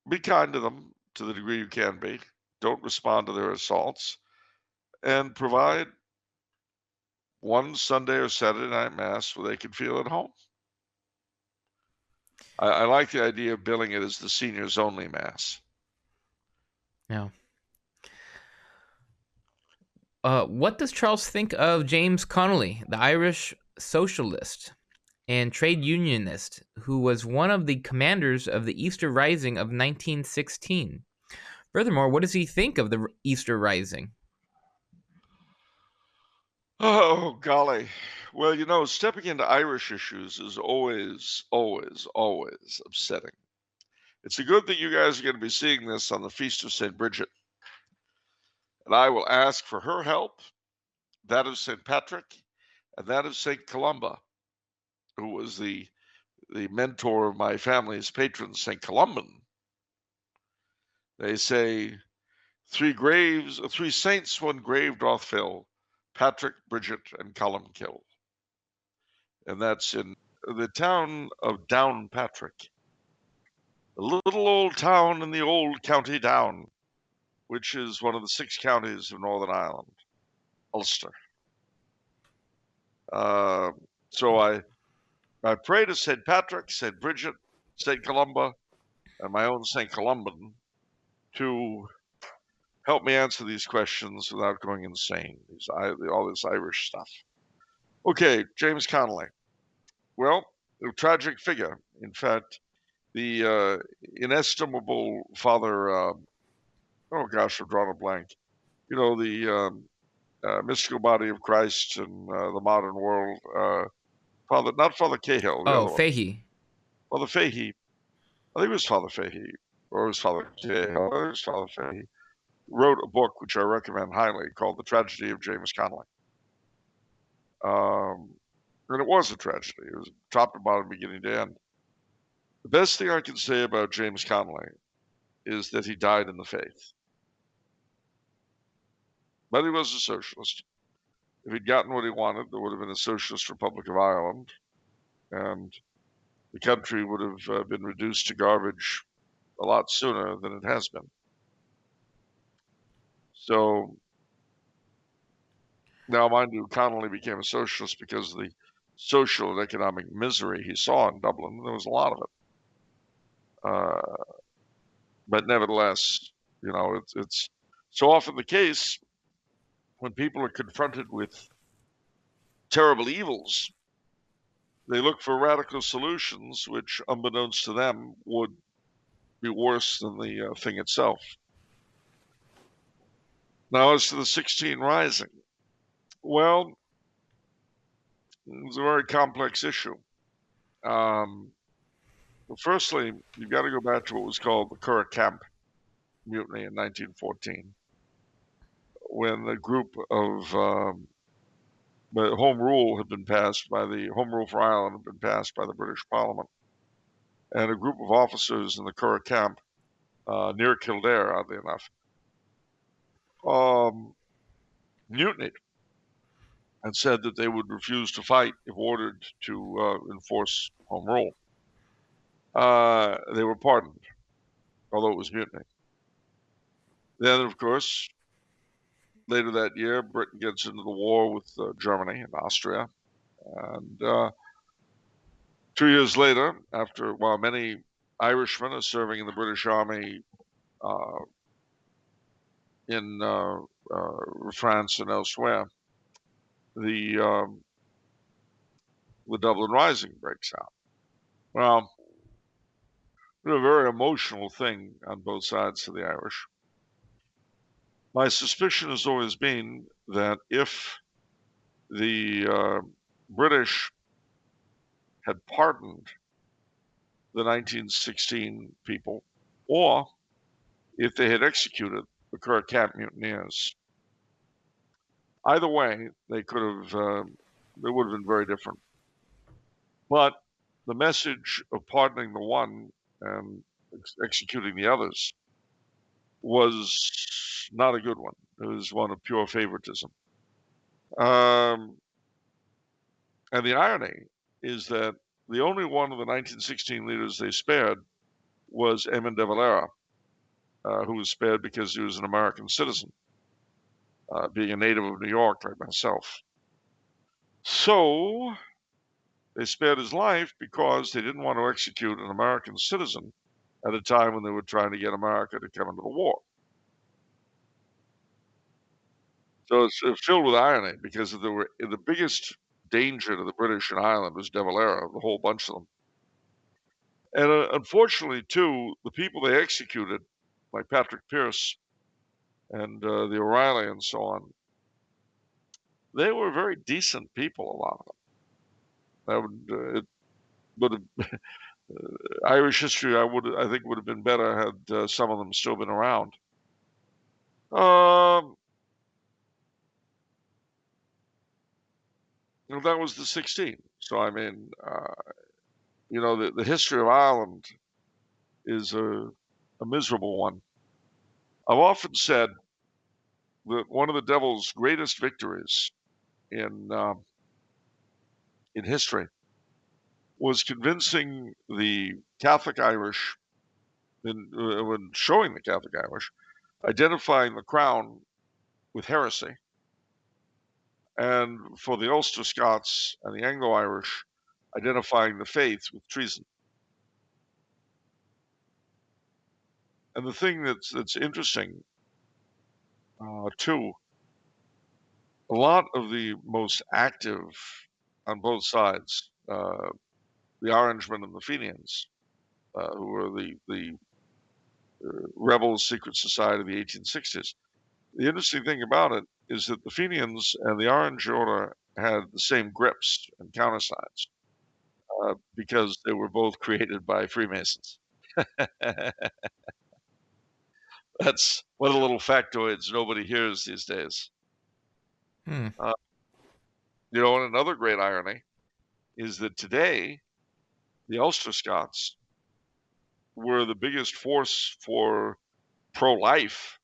be kind to them to the degree you can be. Don't respond to their assaults, and provide one Sunday or Saturday night Mass where they can feel at home. I like the idea of billing it as the seniors only Mass. Yeah. What does Charles think of James Connolly, the Irish socialist and trade unionist, who was one of the commanders of the Easter Rising of 1916? Furthermore, what does he think of the Easter Rising? Oh, golly. Well, stepping into Irish issues is always, always, always upsetting. It's a good thing you guys are going to be seeing this on the Feast of St. Bridget. And I will ask for her help, that of St. Patrick, and that of St. Columba, who was the mentor of my family's patron, St. Columban. They say, three saints one grave doth fill, Patrick, Bridget, and Coulombe kill. And that's in the town of Downpatrick, a little old town in the old County Down, which is one of the 6 counties of Northern Ireland, Ulster. So I pray to St. Patrick, St. Bridget, St. Columba, and my own St. Columban to help me answer these questions without going insane. All this Irish stuff. Okay, James Connolly. Well, a tragic figure. In fact, the inestimable Father, oh gosh, I've drawn a blank. You know, the mystical body of Christ in the modern world. Not Father Cahill, the Oh, other one. Fahey. Father Fahey. I think it was Father Fahey, or it was Father Cahill. I think it was Father Fahey. Wrote a book which I recommend highly called The Tragedy of James Connolly. And it was a tragedy. It was top to bottom, beginning to end. The best thing I can say about James Connolly is that he died in the faith. But he was a socialist. If he'd gotten what he wanted, there would have been a socialist Republic of Ireland, and the country would have been reduced to garbage a lot sooner than it has been. So now, mind you, Connolly became a socialist because of the social and economic misery he saw in Dublin. There was a lot of it. But nevertheless, you know, it's so often the case when people are confronted with terrible evils, they look for radical solutions, which, unbeknownst to them, would be worse than the thing itself. Now, as to the 16 Rising, well, it's a very complex issue. Well, firstly, you've got to go back to what was called the Curragh Camp Mutiny in 1914, when the group of Home Rule for Ireland had been passed by the British Parliament, and a group of officers in the Curragh Camp near Kildare, oddly enough, mutinied and said that they would refuse to fight if ordered to enforce Home Rule. They were pardoned, although it was mutiny. Then, of course, later that year, Britain gets into the war with Germany and Austria. And 2 years later, while many Irishmen are serving in the British Army in France and elsewhere, the Dublin Rising breaks out. Well, it's a very emotional thing on both sides of the Irish. My suspicion has always been that if the British had pardoned the 1916 people, or if they had executed the Curragh Camp mutineers, either way, they could have, it would have been very different. But the message of pardoning the one and executing the others was not a good one. It was one of pure favoritism. And the irony is that the only one of the 1916 leaders they spared was Eamon de Valera, who was spared because he was an American citizen, being a native of New York like myself. So they spared his life because they didn't want to execute an American citizen at a time when they were trying to get America to come into the war. So it's filled with irony because the biggest danger to the British in Ireland was De Valera, the whole bunch of them. And unfortunately, too, the people they executed, like Patrick Pearse and the O'Reilly and so on, they were very decent people, a lot of them. It would have Irish history, I think, would have been better had some of them still been around. That was the 16. So I mean, you know, the history of Ireland is a miserable one. I've often said that one of the devil's greatest victories in history was convincing the Catholic Irish, when showing the Catholic Irish, identifying the crown with heresy, and for the Ulster Scots and the Anglo-Irish, identifying the faith with treason. And the thing that's interesting, too, a lot of the most active on both sides, the Orangemen and the Fenians, who were the rebels, secret society of the 1860s. The interesting thing about it is that the Fenians and the Orange Order had the same grips and countersigns because they were both created by Freemasons. That's one of the little factoids nobody hears these days. Hmm. You know, and another great irony is that today the Ulster Scots were the biggest force for pro-life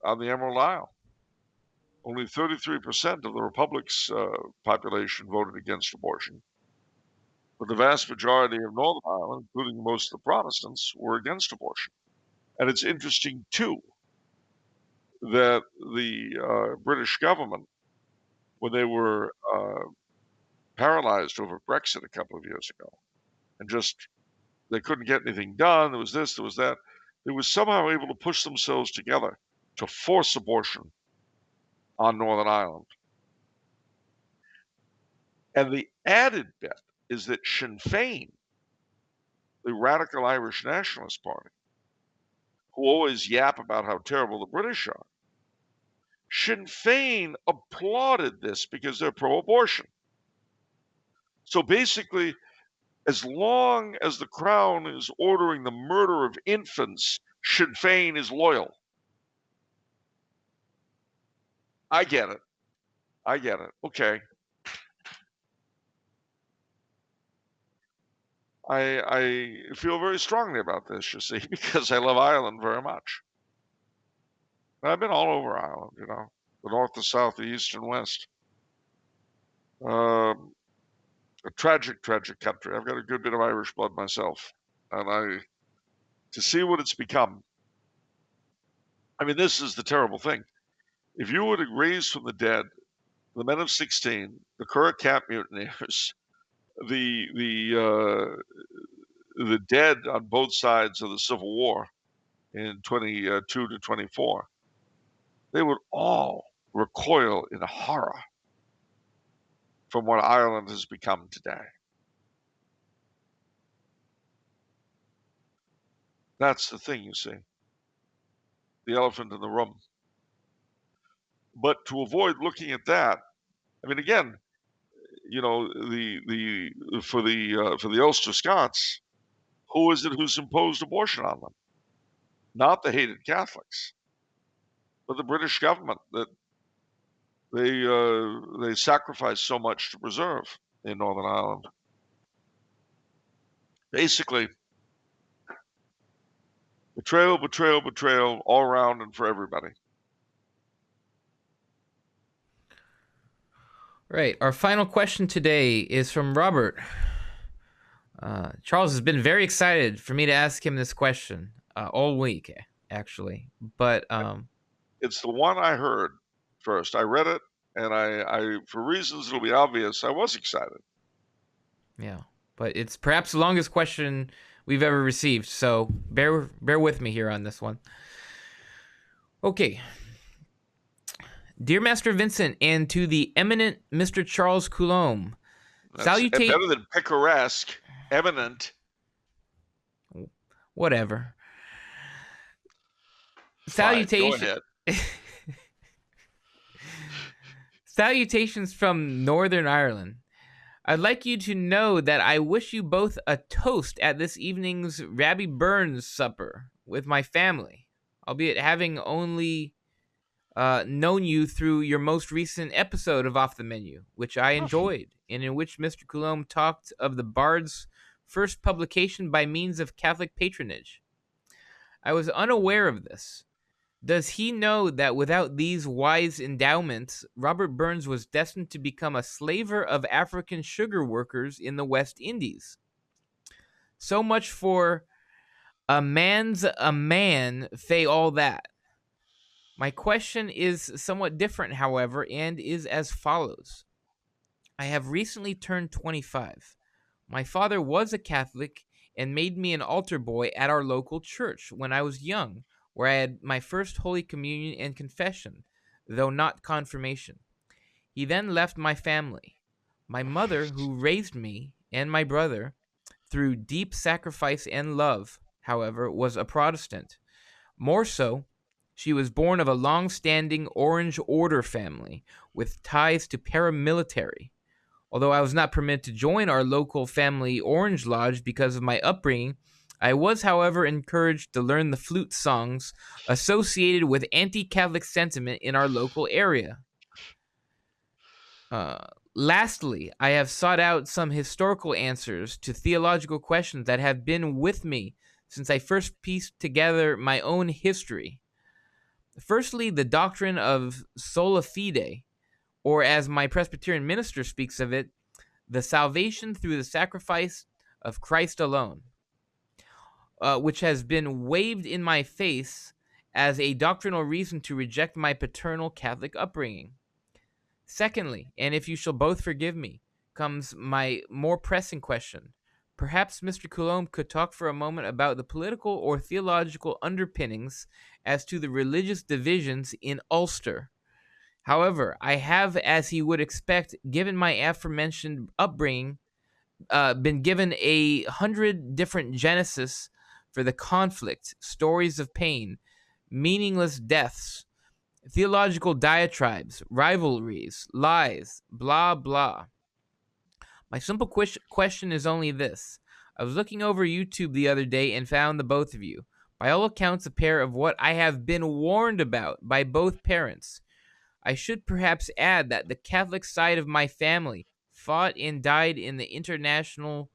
on the Emerald Isle. Only 33% of the Republic's population voted against abortion, but the vast majority of Northern Ireland, including most of the Protestants, were against abortion. And it's interesting, too, that the British government, when they were paralyzed over Brexit a couple of years ago, and just they couldn't get anything done, there was this, there was that, they were somehow able to push themselves together to force abortion on Northern Ireland. And the added bit is that Sinn Féin, the radical Irish nationalist party, who always yap about how terrible the British are, Sinn Féin applauded this because they're pro-abortion. So basically, as long as the Crown is ordering the murder of infants, Sinn Féin is loyal. I get it. I get it. Okay. I feel very strongly about this, you see, because I love Ireland very much. I've been all over Ireland, you know, the north, the south, the east, and west. A tragic, tragic country. I've got a good bit of Irish blood myself, and to see what it's become. I mean, this is the terrible thing. If you were to raise from the dead the men of 16, the Curragh Camp mutineers, the dead on both sides of the Civil War in 22 to 24, they would all recoil in horror from what Ireland has become today. That's the thing, you see, the elephant in the room. But to avoid looking at that, I mean, again, you know, for the Ulster Scots, who is it who's imposed abortion on them? Not the hated Catholics, but the British government that they sacrificed so much to preserve in Northern Ireland. Basically, betrayal, betrayal, betrayal, all around and for everybody. Right. Our final question today is from Robert. Charles has been very excited for me to ask him this question all week, actually. But it's the one I heard first. I read it, and I for reasons that'll be obvious, I was excited. Yeah, but it's perhaps the longest question we've ever received, so bear with me here on this one. Okay. Dear Master Vincent, and to the eminent Mr. Charles Coulombe, salutation. Better than picaresque, eminent. Whatever. Salutation. Go ahead. Salutations from Northern Ireland. I'd like you to know that I wish you both a toast at this evening's Rabbi Burns supper with my family, albeit having only known you through your most recent episode of Off the Menu, which I enjoyed, and in which Mr. Coulombe talked of the Bard's first publication by means of Catholic patronage. I was unaware of this. Does he know that without these wise endowments, Robert Burns was destined to become a slaver of African sugar workers in the West Indies? So much for a man's a man, fey all that. My question is somewhat different, however, and is as follows. I have recently turned 25. My father was a Catholic and made me an altar boy at our local church when I was young, where I had my first Holy Communion and confession, though not confirmation. He then left my family. My mother, who raised me and my brother through deep sacrifice and love, however, was a Protestant. More so, she was born of a long standing Orange Order family with ties to paramilitary. Although I was not permitted to join our local family Orange Lodge because of my upbringing, I was, however, encouraged to learn the flute songs associated with anti Catholic sentiment in our local area. Uh, Lastly, I have sought out some historical answers to theological questions that have been with me since I first pieced together my own history. Firstly, the doctrine of sola fide, or as my Presbyterian minister speaks of it, the salvation through the sacrifice of Christ alone, which has been waved in my face as a doctrinal reason to reject my paternal Catholic upbringing. Secondly, and if you shall both forgive me, comes my more pressing question. Perhaps Mr. Coulombe could talk for a moment about the political or theological underpinnings as to the religious divisions in Ulster. However, I have, as he would expect, given my aforementioned upbringing, been given 100 different genesis for the conflict, stories of pain, meaningless deaths, theological diatribes, rivalries, lies, blah, blah. My simple question is only this. I was looking over YouTube the other day and found the both of you, by all accounts, a pair of what I have been warned about by both parents. I should perhaps add that the Catholic side of my family fought and died in the international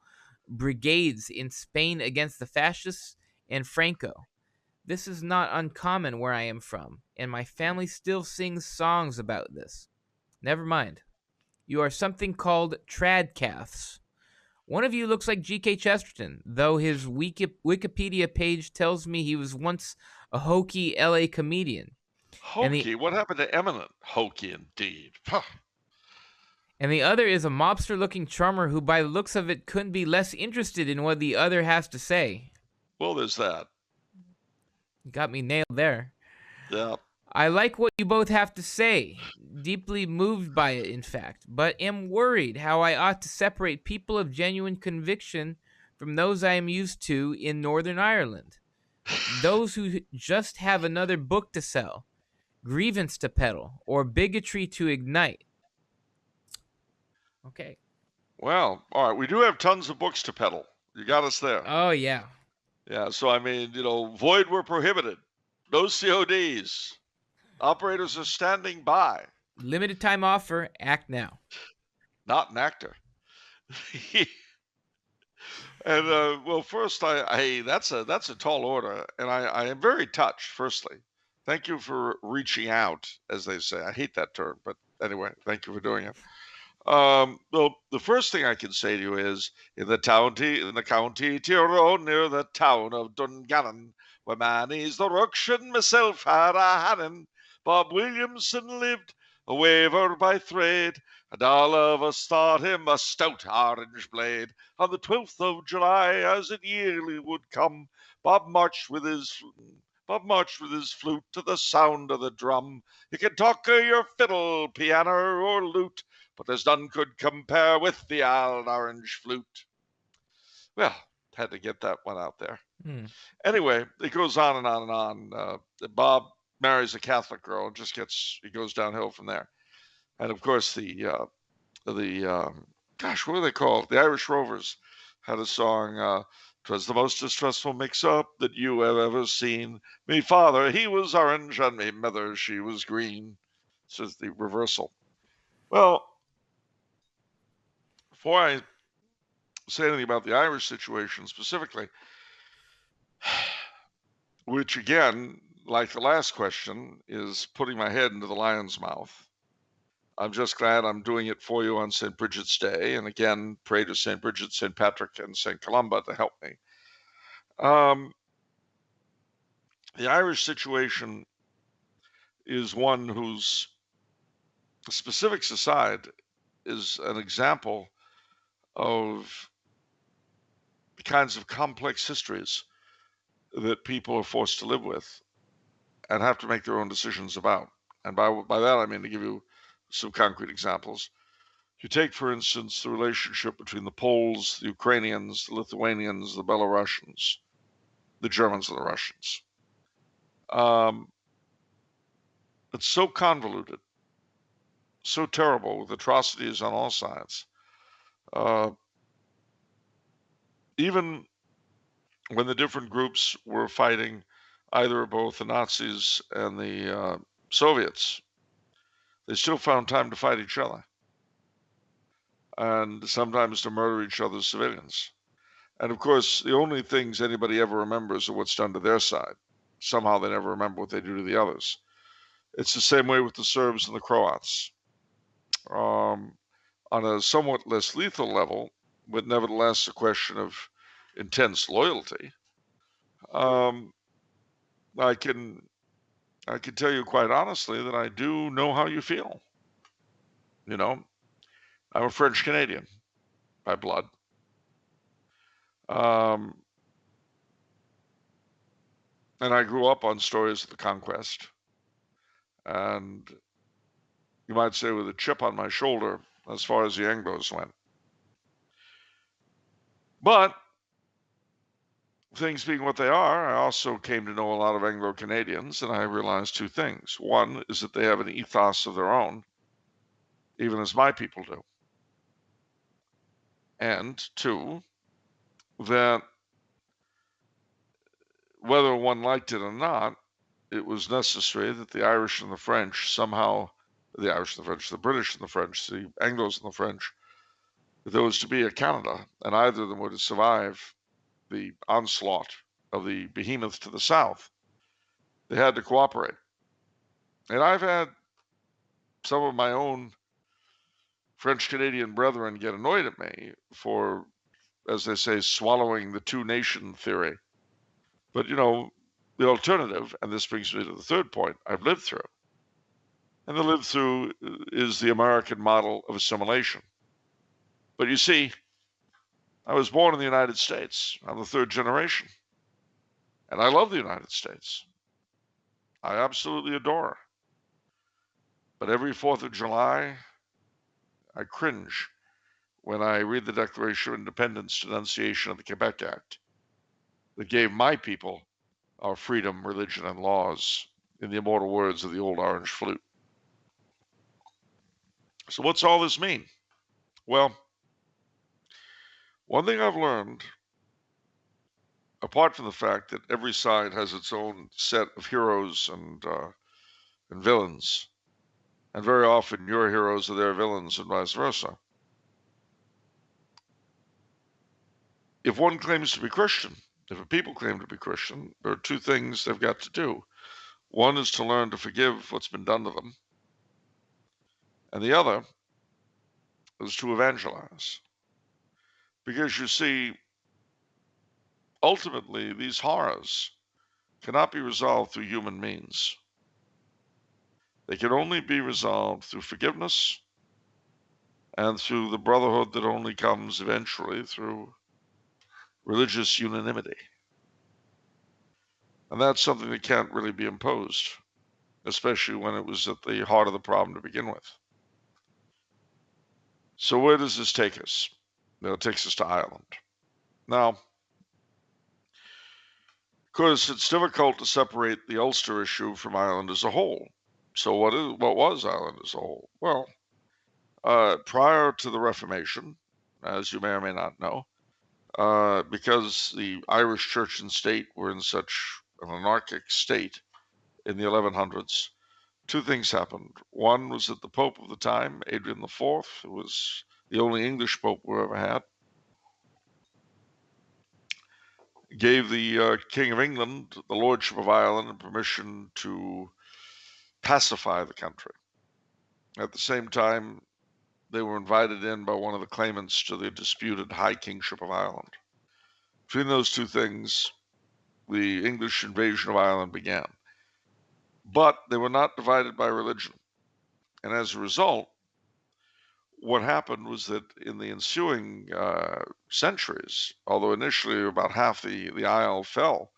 brigades in Spain against the fascists and Franco. This is not uncommon where I am from, and my family still sings songs about this. Never mind. You are something called tradcaths. One of you looks like G.K. Chesterton, though his Wikipedia page tells me he was once a hokey LA comedian. And the Hokey? What happened to eminent? Hokey indeed. Puh. and the other is a mobster-looking charmer who, by the looks of it, couldn't be less interested in what the other has to say. Well, there's that. Got me nailed there. Yeah. I like what you both have to say, deeply moved by it, in fact, but am worried how I ought to separate people of genuine conviction from those I am used to in Northern Ireland. Those who just have another book to sell, grievance to peddle, or bigotry to ignite. Okay. Well, all right. We do have tons of books to peddle. You got us there. Oh, yeah. Yeah. So, I mean, void were prohibited. No CODs. Operators are standing by. Limited time offer, act now. Not an actor. And well, first, that's a tall order, and I am very touched. Firstly, thank you for reaching out, as they say. I hate that term, but anyway, thank you for doing it. Well, the first thing I can say to you is in the county Tyrone, near the town of Dungannon, where Manny's the ruction myself had a hannin', Bob Williamson lived, a waver by trade, and all of us thought him a stout orange blade. On the 12th of July, as it yearly would come, Bob marched with his flute to the sound of the drum. You can talk of your fiddle, piano, or lute, but there's none could compare with the old orange flute. Well, had to get that one out there. Anyway, it goes on and on and on. Bob marries a Catholic girl and it goes downhill from there. And of course, gosh, what are they called? The Irish Rovers had a song. 'Twas the most distressful mix-up that you have ever seen. Me father, he was orange, and me mother, she was green. This is the reversal. Well, before I say anything about the Irish situation specifically, which again, like the last question, is putting my head into the lion's mouth. I'm just glad I'm doing it for you on St. Bridget's Day. And again, pray to St. Bridget, St. Patrick, and St. Columba to help me. The Irish situation is one whose specifics aside is an example of the kinds of complex histories that people are forced to live with and have to make their own decisions about. And by that, I mean, to give you some concrete examples. You take, for instance, the relationship between the Poles, the Ukrainians, the Lithuanians, the Belarusians, the Germans, and the Russians. It's so convoluted, so terrible, with atrocities on all sides. Even when the different groups were fighting either both the Nazis and the Soviets, they still found time to fight each other and sometimes to murder each other's civilians. And of course, the only things anybody ever remembers are what's done to their side. Somehow they never remember what they do to the others. It's the same way with the Serbs and the Croats. On a somewhat less lethal level, but nevertheless a question of intense loyalty, I can tell you quite honestly that I do know how you feel. You know, I'm a French Canadian by blood. And I grew up on stories of the conquest. And you might say with a chip on my shoulder as far as the Anglos went. But things being what they are, I also came to know a lot of Anglo-Canadians, and I realized two things. One is that they have an ethos of their own, even as my people do. And two, that whether one liked it or not, it was necessary that the Irish and the French somehow, the Irish and the French, the British and the French, the Anglos and the French, that there was to be a Canada, and either of them were to survive the onslaught of the behemoth to the south. They had to cooperate. And I've had some of my own French Canadian brethren get annoyed at me for, as they say, swallowing the two nation theory. But, the alternative, and this brings me to the third point I've lived through, and the lived through is the American model of assimilation. But you see, I was born in the United States. I'm the third generation. And I love the United States. I absolutely adore her. But every 4th of July, I cringe when I read the Declaration of Independence denunciation of the Quebec Act that gave my people our freedom, religion, and laws, in the immortal words of the old Orange Flute. So what's all this mean? Well, one thing I've learned, apart from the fact that every side has its own set of heroes and villains, and very often your heroes are their villains and vice versa. If one claims to be Christian, if a people claim to be Christian, there are two things they've got to do. One is to learn to forgive what's been done to them, and the other is to evangelize. Because you see, ultimately, these horrors cannot be resolved through human means. They can only be resolved through forgiveness and through the brotherhood that only comes eventually through religious unanimity. And that's something that can't really be imposed, especially when it was at the heart of the problem to begin with. So where does this take us? It takes us to Ireland. Now, of course, it's difficult to separate the Ulster issue from Ireland as a whole. So what was Ireland as a whole? Well, prior to the Reformation, as you may or may not know, because the Irish church and state were in such an anarchic state in the 1100s, two things happened. One was that the Pope of the time, Adrian IV, who was the only English Pope we ever had, gave the King of England the lordship of Ireland and permission to pacify the country. At the same time, they were invited in by one of the claimants to the disputed High Kingship of Ireland. Between those two things, the English invasion of Ireland began. But they were not divided by religion. And as a result, what happened was that in the ensuing centuries, although initially about half the Isle fell,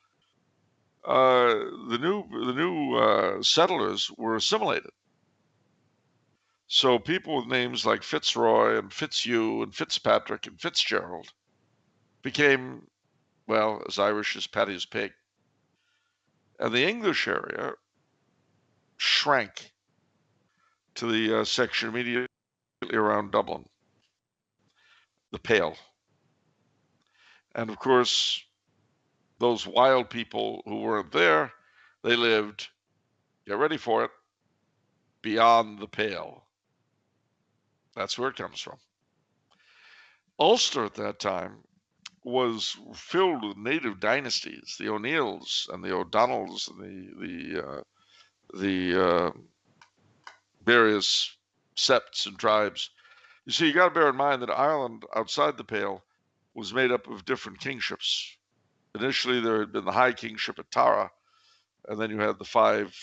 the new settlers were assimilated. So people with names like Fitzroy and Fitzhugh and Fitzpatrick and Fitzgerald became, well, as Irish as Paddy's pig. And the English area shrank to the section immediately around Dublin, the Pale. And of course, those wild people who weren't there, they lived, get ready for it, beyond the Pale. That's where it comes from. Ulster at that time was filled with native dynasties, the O'Neills and the O'Donnells and the various septs and tribes. You see, you got to bear in mind that Ireland outside the Pale was made up of different kingships. Initially, there had been the High Kingship at Tara, and then you had the 5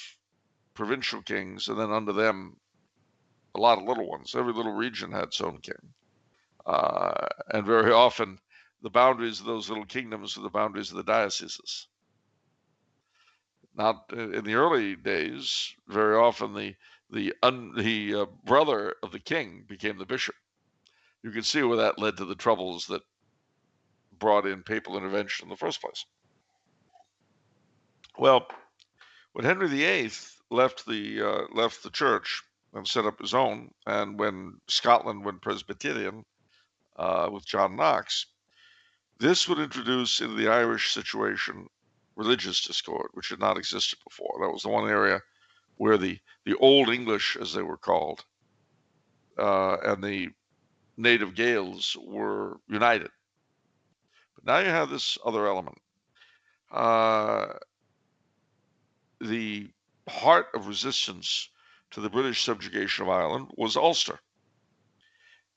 provincial kings, and then under them, a lot of little ones. Every little region had its own king. And very often, the boundaries of those little kingdoms were the boundaries of the dioceses. Not in the early days, very often the brother of the king became the bishop. You can see where that led to the troubles that brought in papal intervention in the first place. Well, when Henry VIII left the church and set up his own, and when Scotland went Presbyterian with John Knox, this would introduce into the Irish situation religious discord, which had not existed before. That was the one area where the Old English, as they were called, and the native Gaels were united. But now you have this other element. The heart of resistance to the British subjugation of Ireland was Ulster.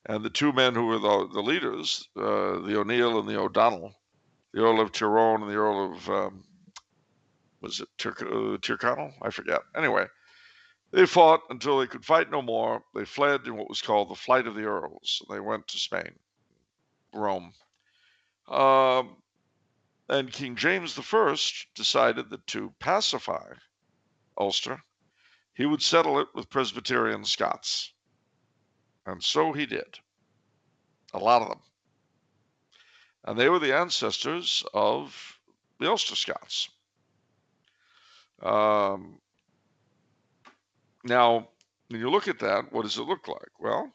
And the two men who were the leaders, the O'Neill and the O'Donnell, the Earl of Tyrone and the Earl of, was it Tyrconnell? I forget. Anyway, they fought until they could fight no more. They fled in what was called the Flight of the Earls. They went to Spain, Rome. And King James I decided that to pacify Ulster, he would settle it with Presbyterian Scots. And so he did. A lot of them. And they were the ancestors of the Ulster Scots. Now, when you look at that, what does it look like? Well,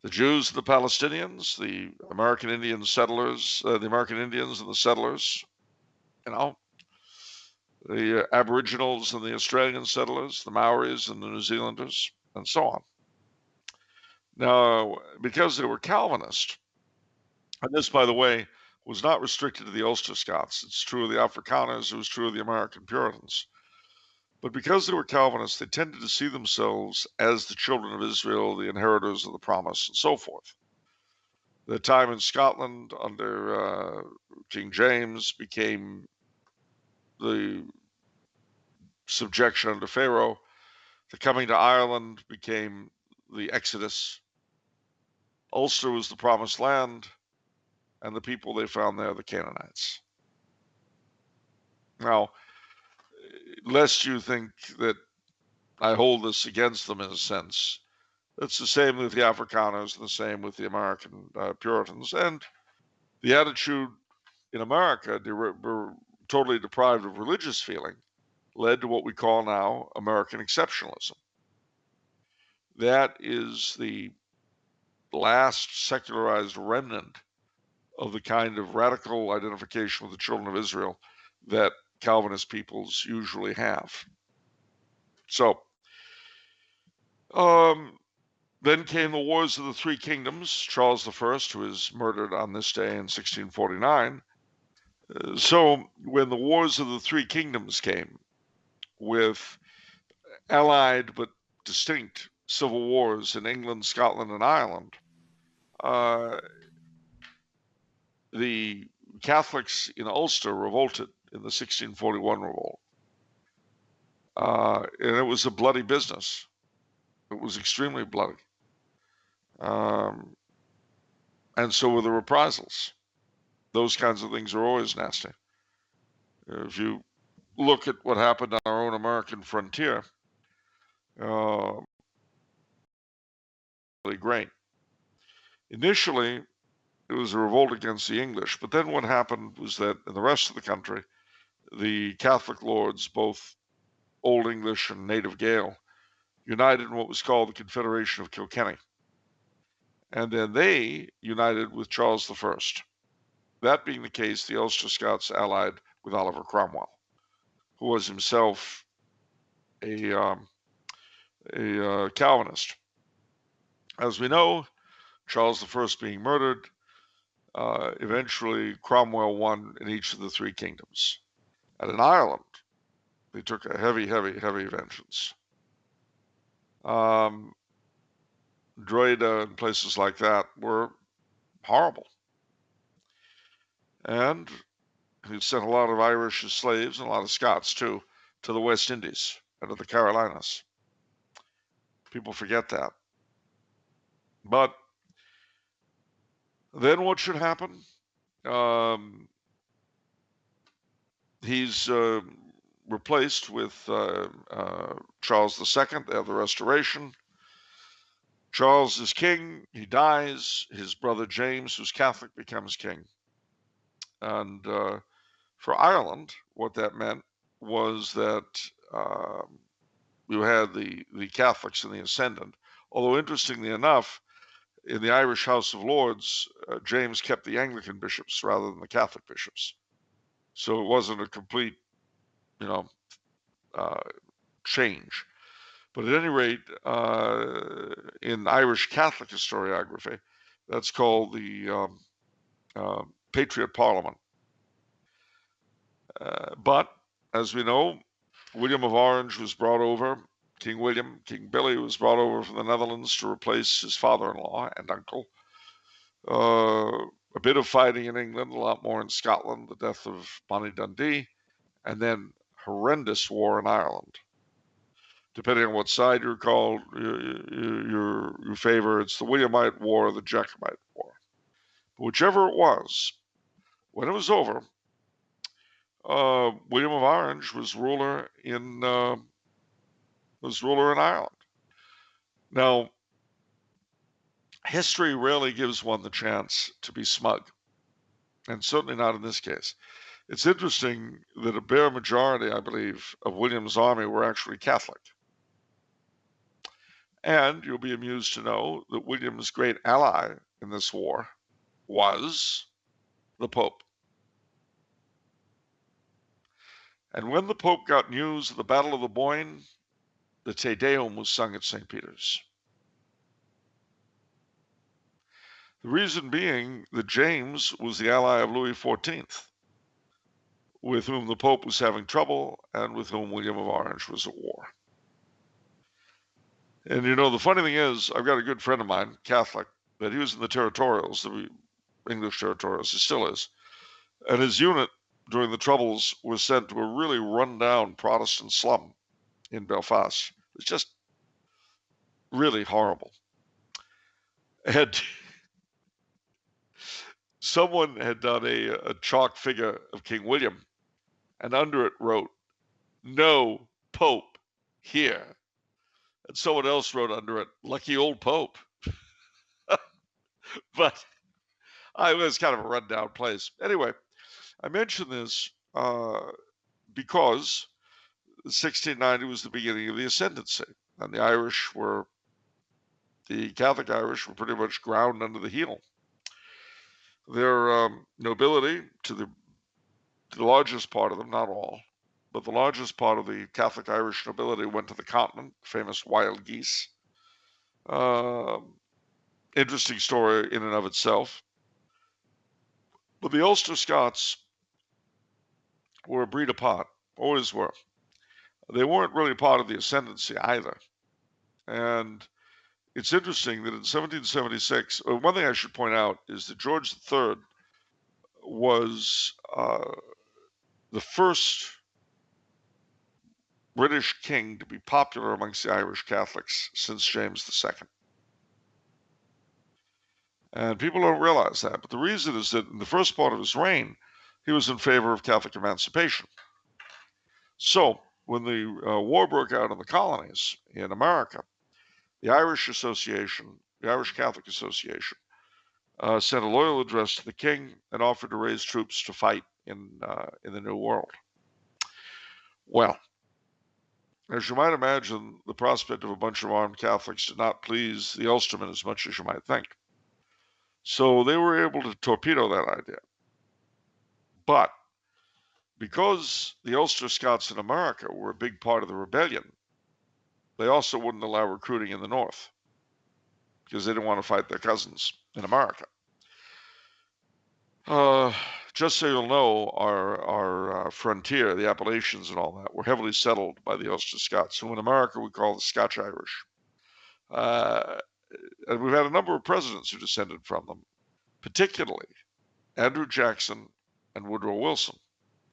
the Jews and the Palestinians, the American Indian settlers, the American Indians and the settlers, the Aboriginals and the Australian settlers, the Maoris and the New Zealanders, and so on. Now, because they were Calvinist, and this, by the way, was not restricted to the Ulster Scots. It's true of the Afrikaners. It was true of the American Puritans. But because they were Calvinists, they tended to see themselves as the children of Israel, the inheritors of the promise, and so forth. The time in Scotland under King James became the subjection under Pharaoh. The coming to Ireland became the Exodus. Ulster was the promised land, and the people they found there, the Canaanites. Now, lest you think that I hold this against them in a sense, it's the same with the Afrikaners, the same with the American Puritans, and the attitude in America, were totally deprived of religious feeling, led to what we call now American exceptionalism. That is the last secularized remnant of the kind of radical identification with the children of Israel that Calvinist peoples usually have. So, then came the Wars of the Three Kingdoms. Charles I, who was murdered on this day in 1649, So when the Wars of the Three Kingdoms came, with allied but distinct civil wars in England, Scotland, and Ireland, the Catholics in Ulster revolted in the 1641 revolt. And it was a bloody business. It was extremely bloody. And so were the reprisals. Those kinds of things are always nasty. If you look at what happened on our own American frontier, really great. Initially, it was a revolt against the English, but then what happened was that in the rest of the country, the Catholic lords, both Old English and Native Gael, united in what was called the Confederation of Kilkenny. And then they united with Charles I. That being the case, the Ulster Scots allied with Oliver Cromwell, who was himself a Calvinist. As we know, Charles I being murdered, eventually Cromwell won in each of the three kingdoms. And in Ireland, they took a heavy vengeance. Drogheda and places like that were horrible. And he sent a lot of Irish as slaves, and a lot of Scots too, to the West Indies and to the Carolinas. People forget that. But then what should happen? He's replaced with Charles II. They have the Restoration. Charles is king. He dies. His brother James, who's Catholic, becomes king. And for Ireland, what that meant was that you had the Catholics in the ascendant. Although, interestingly enough, in the Irish House of Lords, James kept the Anglican bishops rather than the Catholic bishops. So it wasn't a complete, change. But at any rate, in Irish Catholic historiography, that's called the Patriot Parliament. But, as we know, William of Orange was brought over. King Billy was brought over from the Netherlands to replace his father-in-law and uncle. A bit of fighting in England, a lot more in Scotland, the death of Bonnie Dundee, and then horrendous war in Ireland. Depending on what side you favor, it's the Williamite War or the Jacobite War. But whichever it was, when it was over, William of Orange was ruler in Ireland. Now, history rarely gives one the chance to be smug, and certainly not in this case. It's interesting that a bare majority, I believe, of William's army were actually Catholic. And you'll be amused to know that William's great ally in this war was the Pope. And when the Pope got news of the Battle of the Boyne, the Te Deum was sung at St. Peter's. The reason being that James was the ally of Louis XIV, with whom the Pope was having trouble and with whom William of Orange was at war. And the funny thing is, I've got a good friend of mine, Catholic, that he was in the territorials, the English territorials, he still is. And his unit during the Troubles was sent to a really run-down Protestant slum in Belfast. It was just really horrible. And someone had done a chalk figure of King William, and under it wrote, "No Pope here." And someone else wrote under it, "Lucky old Pope." But it was kind of a rundown place. Anyway, I mention this because 1690 was the beginning of the ascendancy, and the Catholic Irish were pretty much ground under the heel. Their nobility, to the largest part of them, not all, but the largest part of the Catholic Irish nobility went to the continent, famous wild geese. Interesting story in and of itself. But the Ulster Scots were a breed apart, always were. They weren't really part of the ascendancy either. And it's interesting that in 1776, one thing I should point out is that George III was the first British king to be popular amongst the Irish Catholics since James II. And people don't realize that. But the reason is that in the first part of his reign, he was in favor of Catholic emancipation. So when the war broke out in the colonies in America, the Irish Association, the Irish Catholic Association, sent a loyal address to the king and offered to raise troops to fight in the New World. Well, as you might imagine, the prospect of a bunch of armed Catholics did not please the Ulstermen as much as you might think. So they were able to torpedo that idea. But because the Ulster Scots in America were a big part of the rebellion, they also wouldn't allow recruiting in the North because they didn't want to fight their cousins in America. Just so you'll know, our frontier, the Appalachians and all that, were heavily settled by the Ulster Scots, who in America we call the Scotch Irish. And we've had a number of presidents who descended from them, particularly Andrew Jackson and Woodrow Wilson,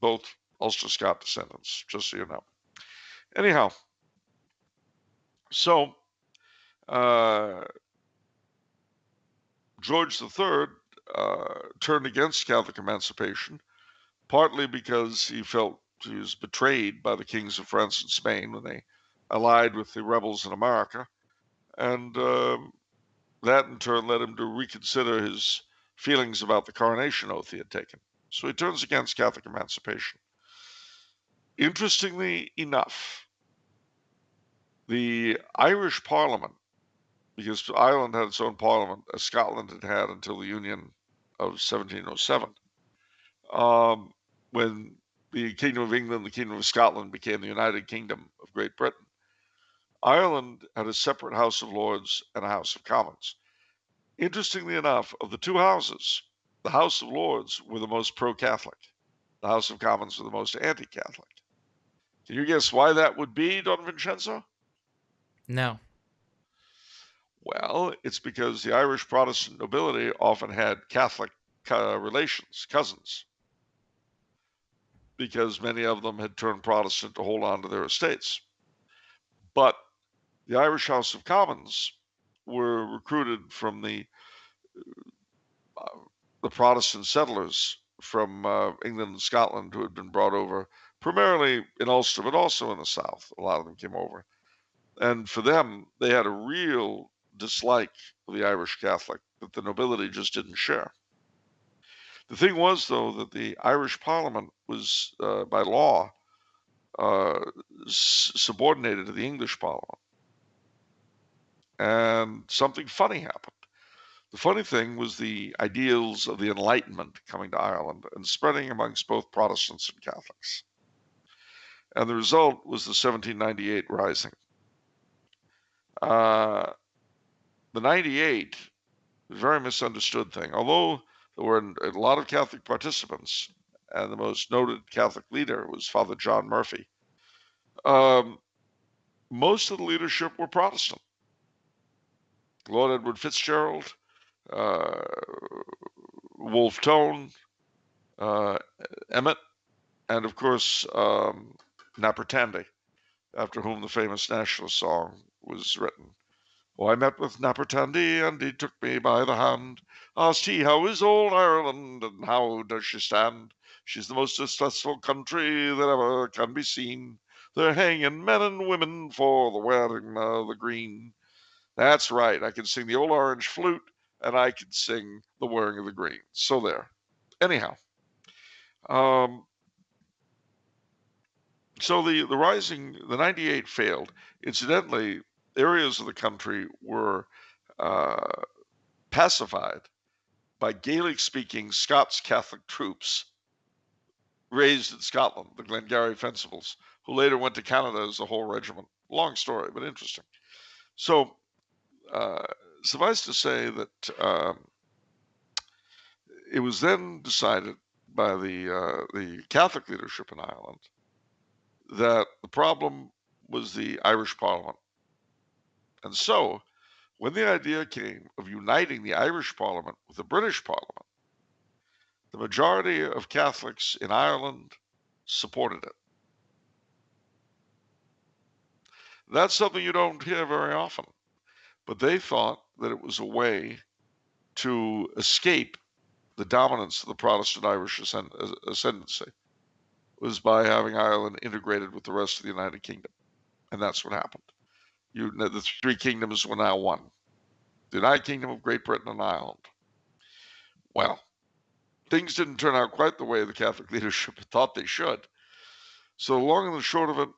both Ulster Scott descendants, just so you know. Anyhow, so George III turned against Catholic emancipation, partly because he felt he was betrayed by the kings of France and Spain when they allied with the rebels in America. And that in turn led him to reconsider his feelings about the coronation oath he had taken. So he turns against Catholic emancipation. Interestingly enough, the Irish Parliament, because Ireland had its own parliament, as Scotland had had until the Union of 1707, when the Kingdom of England and the Kingdom of Scotland became the United Kingdom of Great Britain, Ireland had a separate House of Lords and a House of Commons. Interestingly enough, of the two houses, the House of Lords were the most pro-Catholic. The House of Commons were the most anti-Catholic. Can you guess why that would be, Don Vincenzo? No. Well, it's because the Irish Protestant nobility often had Catholic relations, cousins, because many of them had turned Protestant to hold on to their estates. But the Irish House of Commons were recruited from the Protestant settlers from England and Scotland who had been brought over primarily in Ulster, but also in the South. A lot of them came over. And for them, they had a real dislike of the Irish Catholic that the nobility just didn't share. The thing was, though, that the Irish Parliament was, by law, subordinated to the English Parliament. And something funny happened. The funny thing was the ideals of the Enlightenment coming to Ireland and spreading amongst both Protestants and Catholics. And the result was the 1798 Rising. The 98, a very misunderstood thing, although there were a lot of Catholic participants, and the most noted Catholic leader was Father John Murphy. Most of the leadership were Protestant. Lord Edward Fitzgerald, Wolfe Tone, Emmett, and of course Napper Tandy, after whom the famous nationalist song was written. Oh, I met with Napper Tandy, and he took me by the hand. Asked he, how is old Ireland, and how does she stand? She's the most successful country that ever can be seen. They're hanging men and women for the wearing of the green. That's right, I can sing the old orange flute, and I can sing the wearing of the green. So there. Anyhow, so the Rising, the 98 failed. Incidentally, areas of the country were pacified by Gaelic-speaking Scots Catholic troops raised in Scotland, the Glengarry Fencibles, who later went to Canada as a whole regiment. Long story, but interesting. So suffice to say that it was then decided by the Catholic leadership in Ireland that the problem was the Irish Parliament. And so, when the idea came of uniting the Irish Parliament with the British Parliament, the majority of Catholics in Ireland supported it. That's something you don't hear very often, but they thought that it was a way to escape the dominance of the Protestant Irish ascendancy, was by having Ireland integrated with the rest of the United Kingdom. And that's what happened. The three kingdoms were now one. The United Kingdom of Great Britain and Ireland. Well, things didn't turn out quite the way the Catholic leadership thought they should. So the long and the short of it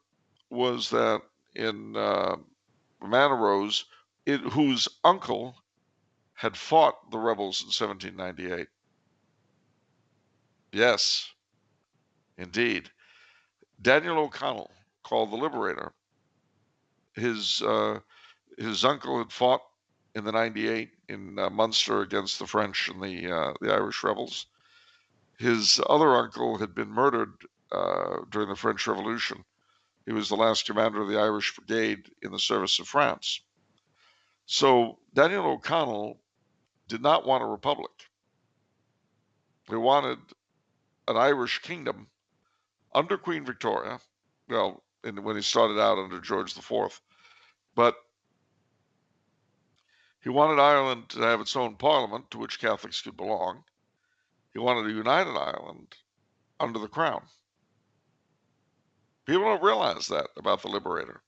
was that a man arose whose uncle had fought the rebels in 1798. Yes, indeed. Daniel O'Connell, called the Liberator. His uncle had fought in the 98 in Munster against the French and the Irish rebels. His other uncle had been murdered during the French Revolution. He was the last commander of the Irish Brigade in the service of France. So Daniel O'Connell did not want a republic. He wanted an Irish kingdom under Queen Victoria, well, when he started out under George IV, but he wanted Ireland to have its own parliament to which Catholics could belong. He wanted a united Ireland under the crown. People don't realize that about the Liberator.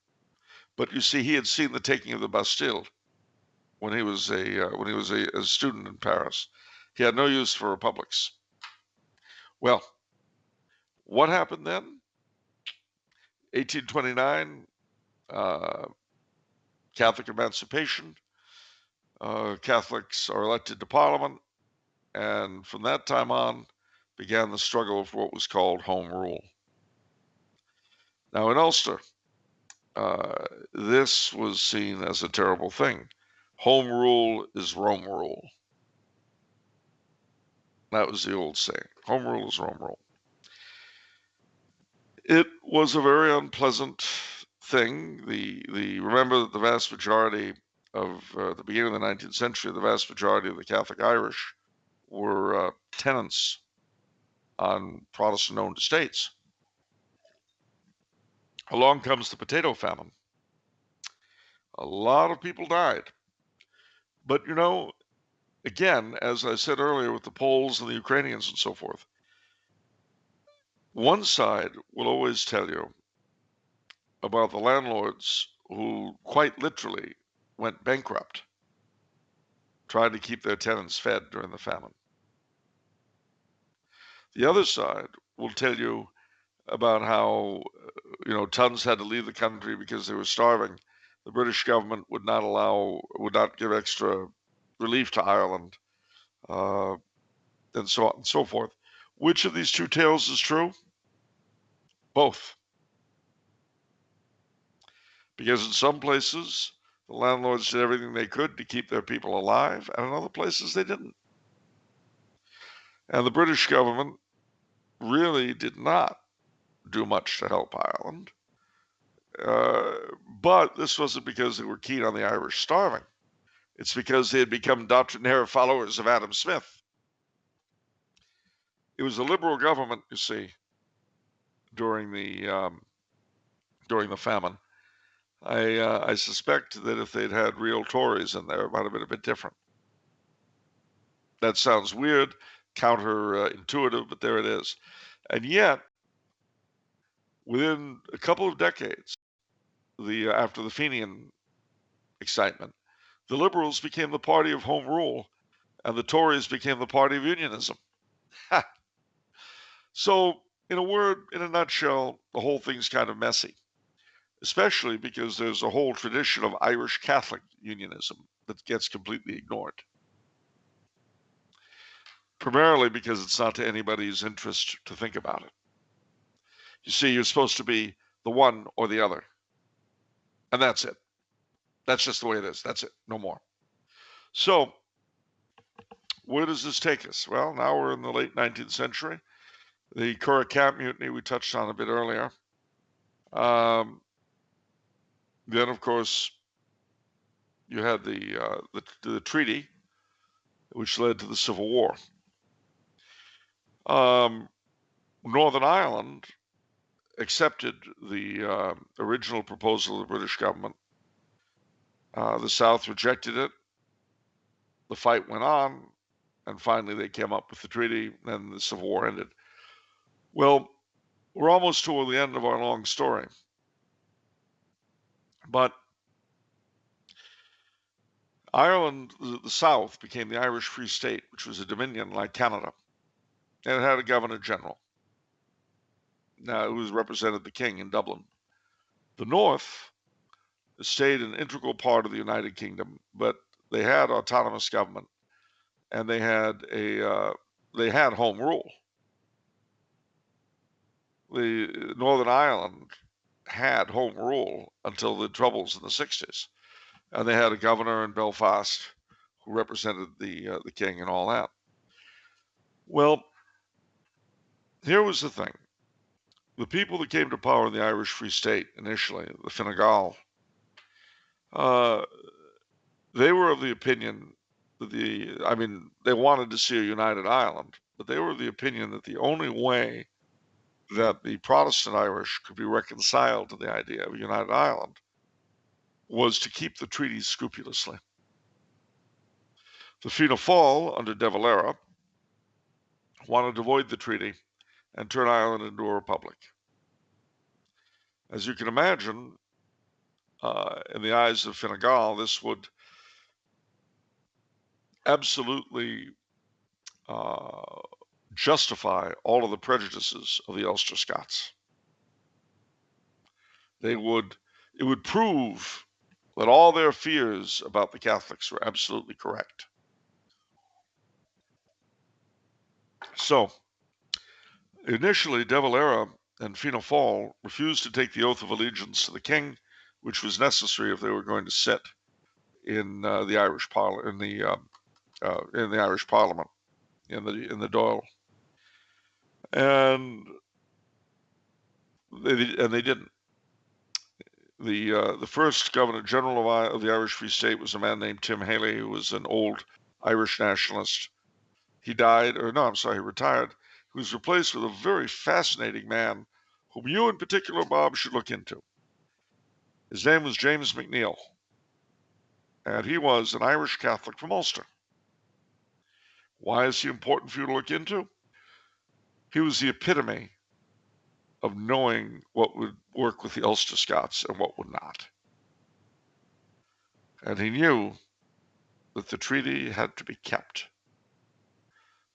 But you see, he had seen the taking of the Bastille when he was a student in Paris. He had no use for republics. Well, what happened then? 1829, Catholic emancipation. Catholics are elected to Parliament, and from that time on began the struggle for what was called Home Rule. Now, in Ulster, this was seen as a terrible thing. Home rule is Rome rule. That was the old saying. Home rule is Rome rule. It was a very unpleasant thing. Remember that the vast majority of the beginning of the 19th century, the vast majority of the Catholic Irish were tenants on Protestant-owned estates. Along comes the potato famine. A lot of people died. But, again, as I said earlier with the Poles and the Ukrainians and so forth, one side will always tell you about the landlords who quite literally went bankrupt trying to keep their tenants fed during the famine. The other side will tell you about how, tons had to leave the country because they were starving. The British government would not give extra relief to Ireland, and so on and so forth. Which of these two tales is true? Both. Because in some places, the landlords did everything they could to keep their people alive, and in other places they didn't. And the British government really did not do much to help Ireland. But this wasn't because they were keen on the Irish starving. It's because they had become doctrinaire followers of Adam Smith. It was a liberal government, you see, during the famine. I suspect that if they'd had real Tories in there, it might have been a bit different. That sounds weird, counterintuitive, but there it is. And yet, within a couple of decades, after the Fenian excitement, the Liberals became the party of Home Rule, and the Tories became the party of Unionism. So, in a nutshell, the whole thing's kind of messy, especially because there's a whole tradition of Irish Catholic unionism that gets completely ignored. Primarily because it's not to anybody's interest to think about it. You see, you're supposed to be the one or the other. And that's it. That's just the way it is. That's it. No more. So, where does this take us? Well, now we're in the late 19th century. The Curragh Camp Mutiny we touched on a bit earlier. Then, of course, you had the treaty, which led to the Civil War. Northern Ireland accepted the original proposal of the British government. The South rejected it. The fight went on, and finally they came up with the treaty, and the Civil War ended. Well, we're almost toward the end of our long story, but Ireland, the South, became the Irish Free State, which was a dominion like Canada, and it had a governor general. Now, it was represented the king in Dublin. The North stayed an integral part of the United Kingdom, but they had autonomous government, and they had home rule. The Northern Ireland had home rule until the Troubles in the 60s, and they had a governor in Belfast who represented the king and all that. Well, here was the thing. The people that came to power in the Irish Free State initially, the Fine Gael, they were of the opinion that they wanted to see a united Ireland, but they were of the opinion that the only way that the Protestant Irish could be reconciled to the idea of a united Ireland was to keep the treaties scrupulously. The Fianna Fáil, under De Valera, wanted to void the treaty and turn Ireland into a republic. As you can imagine, in the eyes of Fine Gael, this would absolutely justify all of the prejudices of the Ulster Scots. It would prove that all their fears about the Catholics were absolutely correct. So, initially, De Valera and Fianna Fáil refused to take the oath of allegiance to the king, which was necessary if they were going to sit in the Irish Parliament, in the Irish Parliament, in the Dáil, and they didn't. The first Governor General of the Irish Free State was a man named Tim Haley, who was an old Irish nationalist. He retired. He was replaced with a very fascinating man whom you in particular, Bob, should look into. His name was James McNeill, and he was an Irish Catholic from Ulster. Why is he important for you to look into? He was the epitome of knowing what would work with the Ulster Scots and what would not. And he knew that the treaty had to be kept,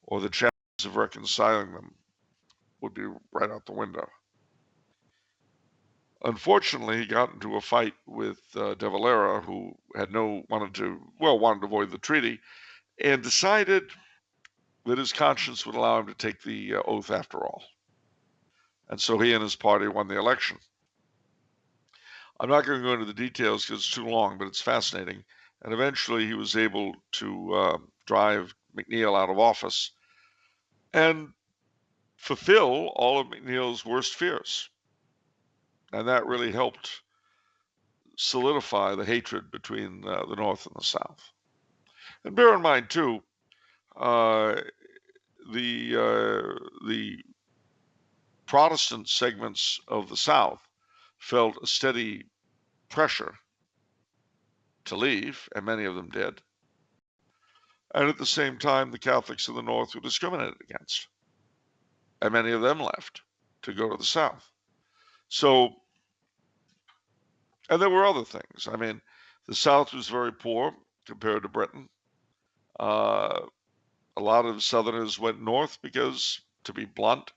or the chances of reconciling them would be right out the window. Unfortunately, he got into a fight with De Valera, who wanted to avoid the treaty, and decided that his conscience would allow him to take the oath after all. And so he and his party won the election. I'm not going to go into the details because it's too long, but it's fascinating. And eventually he was able to drive McNeill out of office and fulfill all of McNeill's worst fears. And that really helped solidify the hatred between the North and the South. And bear in mind, too, the Protestant segments of the South felt a steady pressure to leave, and many of them did. And at the same time, the Catholics of the North were discriminated against, and many of them left to go to the South. So, and there were other things. I mean, the South was very poor compared to Britain. A lot of Southerners went north because, to be blunt,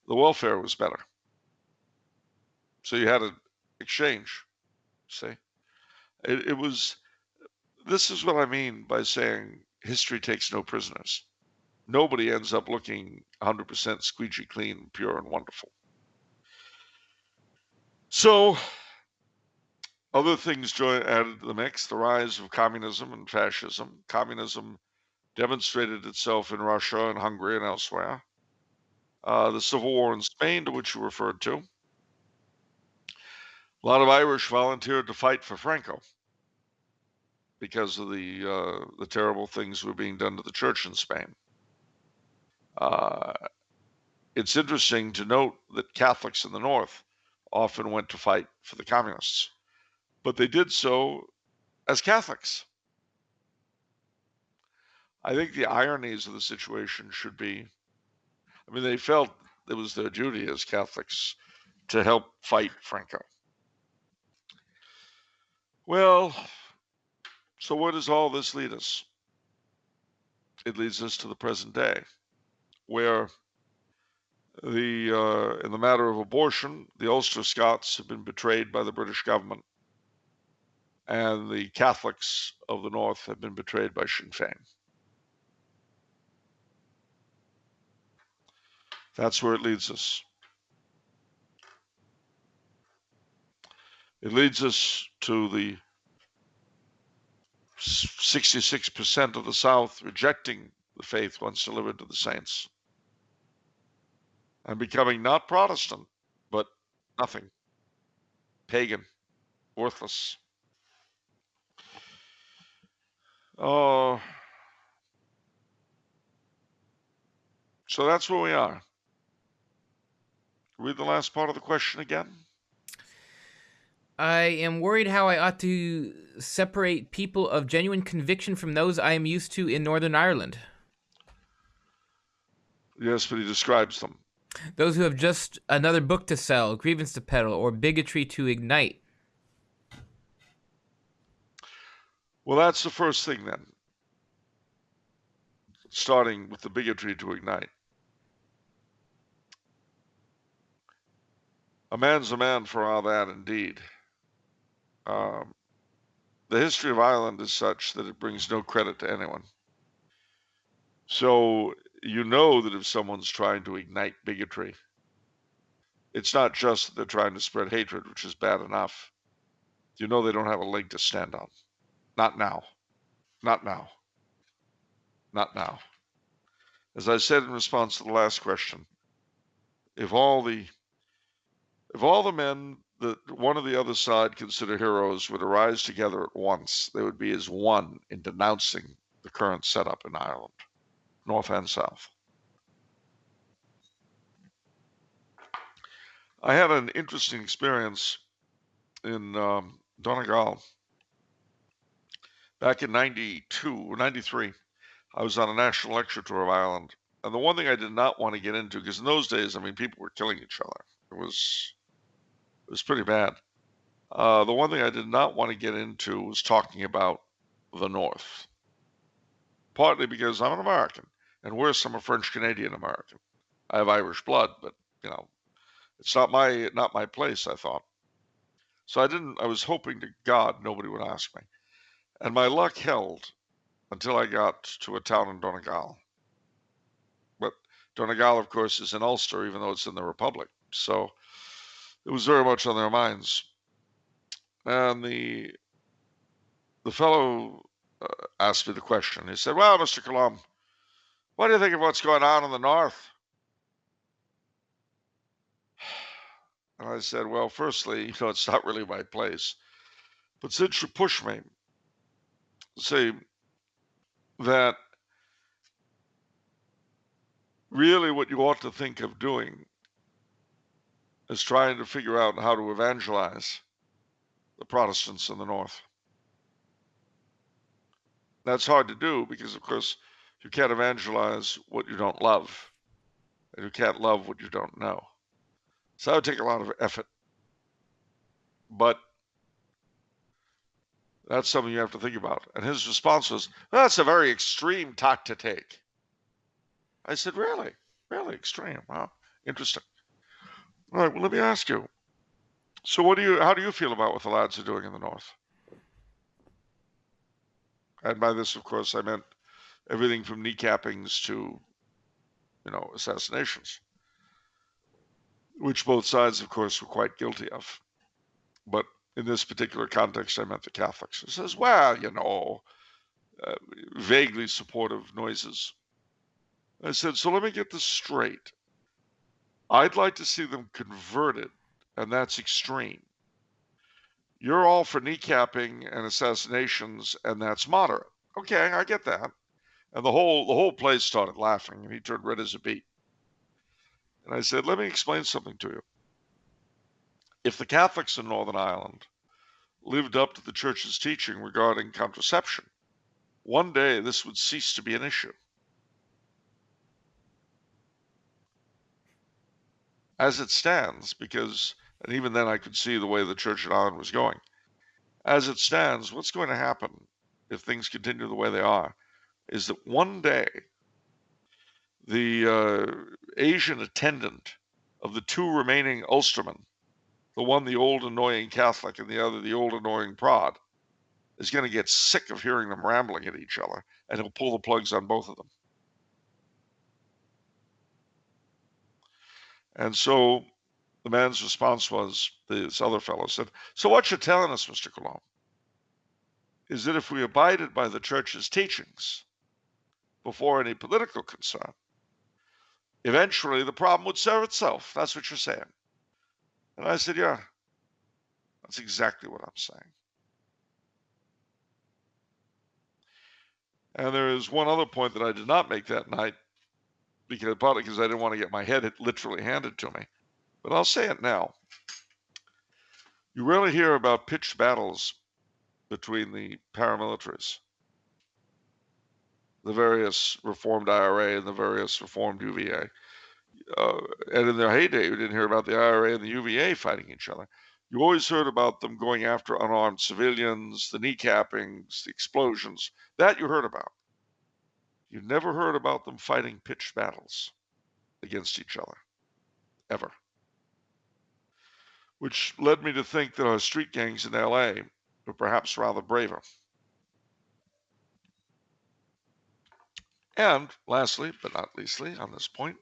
the welfare was better. So you had an exchange, see? This is what I mean by saying history takes no prisoners. Nobody ends up looking 100% squeegee clean, pure, and wonderful. So, other things added to the mix: the rise of communism and fascism. Communism demonstrated itself in Russia and Hungary and elsewhere. The Civil War in Spain, to which you referred to. A lot of Irish volunteered to fight for Franco because of the terrible things that were being done to the church in Spain. It's interesting to note that Catholics in the North often went to fight for the communists, but they did so as Catholics. I think the ironies of the situation should be, I mean, they felt it was their duty as Catholics to help fight Franco. Well, so where does all this lead us? It leads us to the present day, where in the matter of abortion, the Ulster Scots have been betrayed by the British government, and the Catholics of the North have been betrayed by Sinn Féin. That's where it leads us. It leads us to the 66% of the South rejecting the faith once delivered to the saints and becoming not Protestant, but nothing, pagan, worthless. Oh, so that's where we are. Read the last part of the question again. I am worried how I ought to separate people of genuine conviction from those I am used to in Northern Ireland. Yes, but he describes them. Those who have just another book to sell, grievance to peddle, or bigotry to ignite. Well, that's the first thing then, starting with the bigotry to ignite. A man's a man for all that, indeed. The history of Ireland is such that it brings no credit to anyone. So you know that if someone's trying to ignite bigotry, it's not just that they're trying to spread hatred, which is bad enough. You know they don't have a leg to stand on. Not now. Not now. Not now. As I said in response to the last question, if all the men that one or the other side consider heroes were to rise together at once, they would be as one in denouncing the current setup in Ireland, North and South. I had an interesting experience in Donegal back in 92 or 93. I was on a national lecture tour of Ireland. And the one thing I did not want to get into, because in those days, I mean, people were killing each other. It was pretty bad. The one thing I did not want to get into was talking about the North. Partly because I'm an American, and worse, I'm a French Canadian American. I have Irish blood, but it's not my place, I thought. So I was hoping to God nobody would ask me. And my luck held until I got to a town in Donegal. But Donegal, of course, is in Ulster, even though it's in the Republic. So it was very much on their minds. And the fellow asked me the question. He said, "Well, Mr. Coulombe, what do you think of what's going on in the North?" And I said, "Well, firstly, it's not really my place. But since you push me, say that really what you ought to think of doing is trying to figure out how to evangelize the Protestants in the North. That's hard to do because, of course, you can't evangelize what you don't love, and you can't love what you don't know. So it would take a lot of effort. But that's something you have to think about." And his response was, "Well, that's a very extreme tack to take." I said, "Really? Really extreme? Wow, interesting. All right, well, let me ask you. So how do you feel about what the lads are doing in the North?" And by this, of course, I meant everything from kneecappings to, assassinations, which both sides, of course, were quite guilty of. But in this particular context, I meant the Catholics. He says, "Well, vaguely supportive noises." I said, "So let me get this straight. I'd like to see them converted, and that's extreme. You're all for kneecapping and assassinations, and that's moderate. Okay, I get that. And the whole place started laughing, and he turned red as a beet. And I said, let me explain something to you. If the Catholics in Northern Ireland lived up to the Church's teaching regarding contraception, one day this would cease to be an issue. As it stands, because, and even then I could see the way the Church in Ireland was going. As it stands, what's going to happen if things continue the way they are is that one day the Asian attendant of the two remaining Ulstermen, the one the old annoying Catholic and the other the old annoying prod, is going to get sick of hearing them rambling at each other, and he'll pull the plugs on both of them. And so the man's response was, this other fellow said, so what you're telling us, Mr. Coulombe, is that if we abided by the Church's teachings before any political concern, eventually the problem would serve itself. That's what you're saying. And I said, yeah, that's exactly what I'm saying. And there is one other point that I did not make that night, partly because I didn't want to get my head literally handed to me. But I'll say it now. You rarely hear about pitched battles between the paramilitaries, the various reformed IRA and the various reformed UVA. And in their heyday, you didn't hear about the IRA and the UVA fighting each other. You always heard about them going after unarmed civilians, the kneecappings, the explosions. That you heard about. You never heard about them fighting pitched battles against each other, ever. Which led me to think that our street gangs in LA were perhaps rather braver. And lastly, but not leastly, on this point,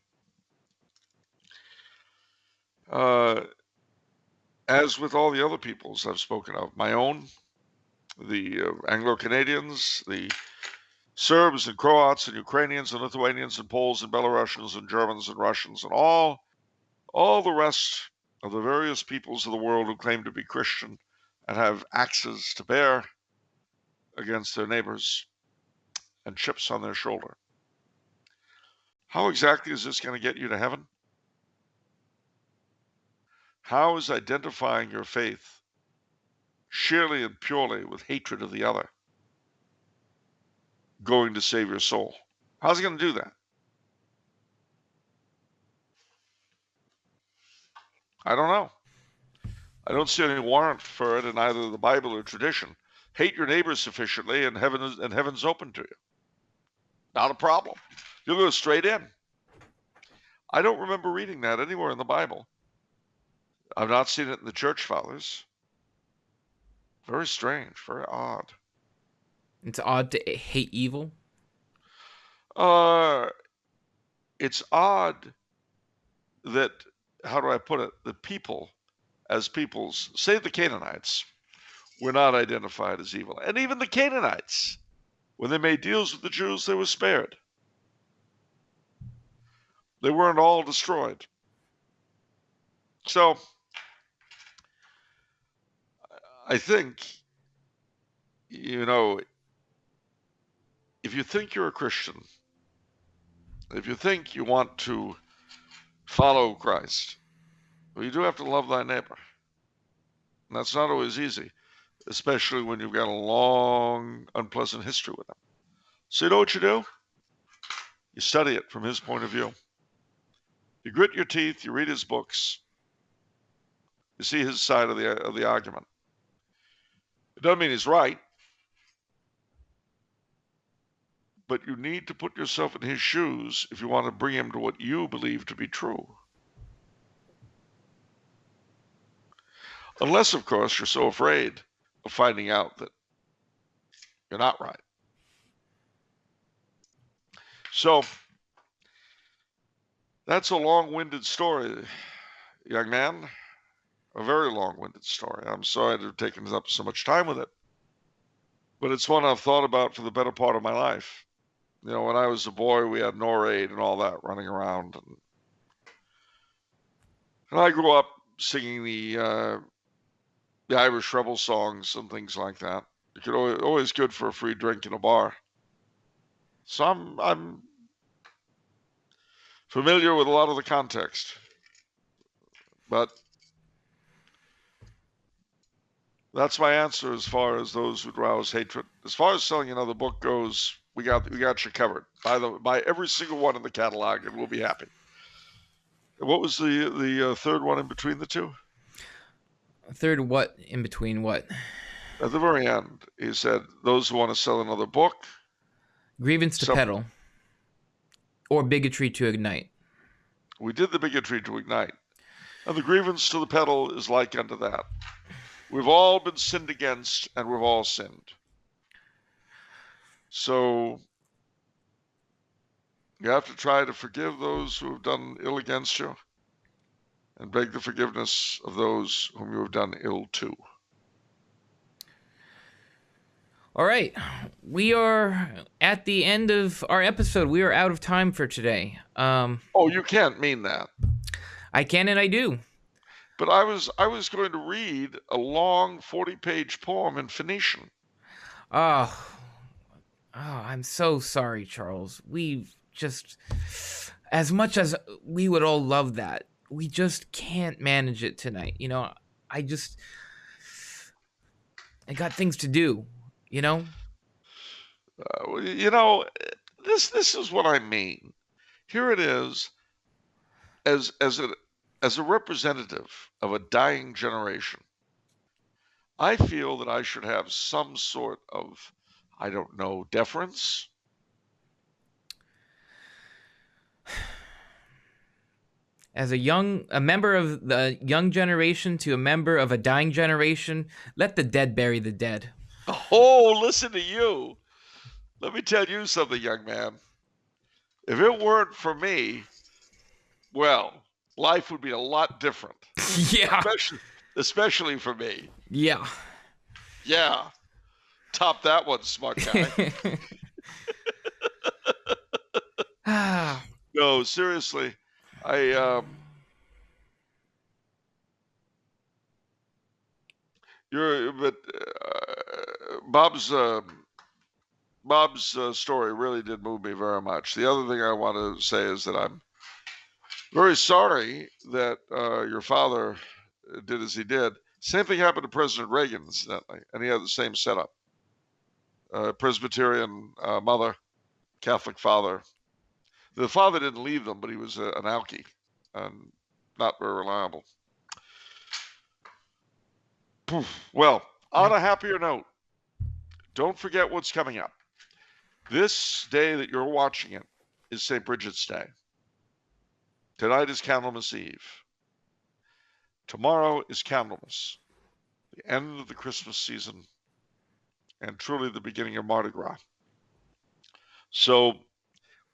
as with all the other peoples I've spoken of, my own, the Anglo-Canadians, the Serbs and Croats and Ukrainians and Lithuanians and Poles and Belarusians and Germans and Russians and all the rest of the various peoples of the world who claim to be Christian and have axes to bear against their neighbors and chips on their shoulder. How exactly is this going to get you to heaven? How is identifying your faith sheerly and purely with hatred of the other going to save your soul? How's it going to do that? I don't know. I don't see any warrant for it in either the Bible or tradition. Hate your neighbor sufficiently, and heaven's open to you. Not a problem. You'll go straight in. I don't remember reading that anywhere in the Bible. I've not seen it in the church fathers. Very strange, very odd. It's odd to hate evil. It's odd that, how do I put it, the people, as peoples, say the Canaanites, were not identified as evil. And even the Canaanites, when they made deals with the Jews, they were spared. They weren't all destroyed. So I think, you know, if you think you're a Christian, if you think you want to follow Christ, well, you do have to love thy neighbor. And that's not always easy, especially when you've got a long, unpleasant history with him. So you know what you do? You study it from his point of view. You grit your teeth, you read his books, you see his side of the argument. It doesn't mean he's right, but you need to put yourself in his shoes if you want to bring him to what you believe to be true. Unless, of course, you're so afraid of finding out that you're not right. So that's a long-winded story, young man. A very long-winded story. I'm sorry to have taken up so much time with it, but it's one I've thought about for the better part of my life. You know, when I was a boy, we had NORAID and all that running around. And And I grew up singing the Irish rebel songs and things like that. You could always good for a free drink in a bar. So I'm familiar with a lot of the context, but that's my answer as far as those who rouse hatred. As far as selling another book goes, we got you covered. Buy every single one in the catalog, and we'll be happy. What was the third one in between the two? Third, what in between what? At the very end, he said, "Those who want to sell another book, Grievance to peddle, or bigotry to ignite." We did the bigotry to ignite, and the grievance to the peddle is like unto that. We've all been sinned against, and we've all sinned. So you have to try to forgive those who have done ill against you, and beg the forgiveness of those whom you have done ill to. All right, we are at the end of our episode. We are out of time for today. Oh, you can't mean that. I can and I do. But I was going to read a long 40-page poem in Phoenician. Oh, I'm so sorry, Charles. We've just, as much as we would all love that, we just can't manage it tonight. You know, I got things to do, you know? This is what I mean. Here it is, as a representative of a dying generation. I feel that I should have some sort of, I don't know, deference. As a member of the young generation to a member of a dying generation, let the dead bury the dead. Oh, listen to you. Let me tell you something, young man. If it weren't for me, well, life would be a lot different. Yeah. Especially for me. Yeah. Yeah. Top that one, smart guy. No, seriously. Bob's story really did move me very much. The other thing I want to say is that I'm very sorry that your father did as he did. Same thing happened to President Reagan, incidentally, and he had the same setup. Presbyterian mother, Catholic father. The father didn't leave them, but he was an alkie and not very reliable. Well, on a happier note, don't forget what's coming up. This day that you're watching it is St. Bridget's Day. Tonight is Candlemas Eve. Tomorrow is Candlemas, the end of the Christmas season, and truly the beginning of Mardi Gras. So,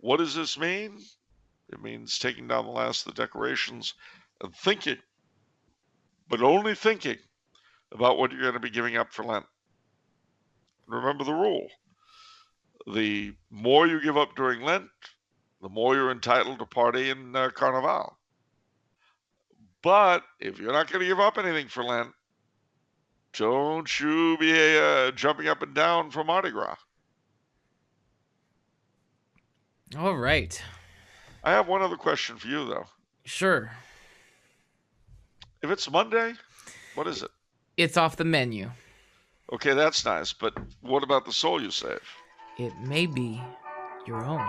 what does this mean? It means taking down the last of the decorations and thinking, but only thinking, about what you're going to be giving up for Lent. Remember the rule. The more you give up during Lent, the more you're entitled to party in Carnival. But if you're not going to give up anything for Lent, don't you be jumping up and down for Mardi Gras. All right. I have one other question for you, though. Sure. If it's Monday, what is it? It's off the menu. Okay, that's nice. But what about the soul you save? It may be your own.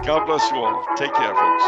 God bless you all. Take care, folks.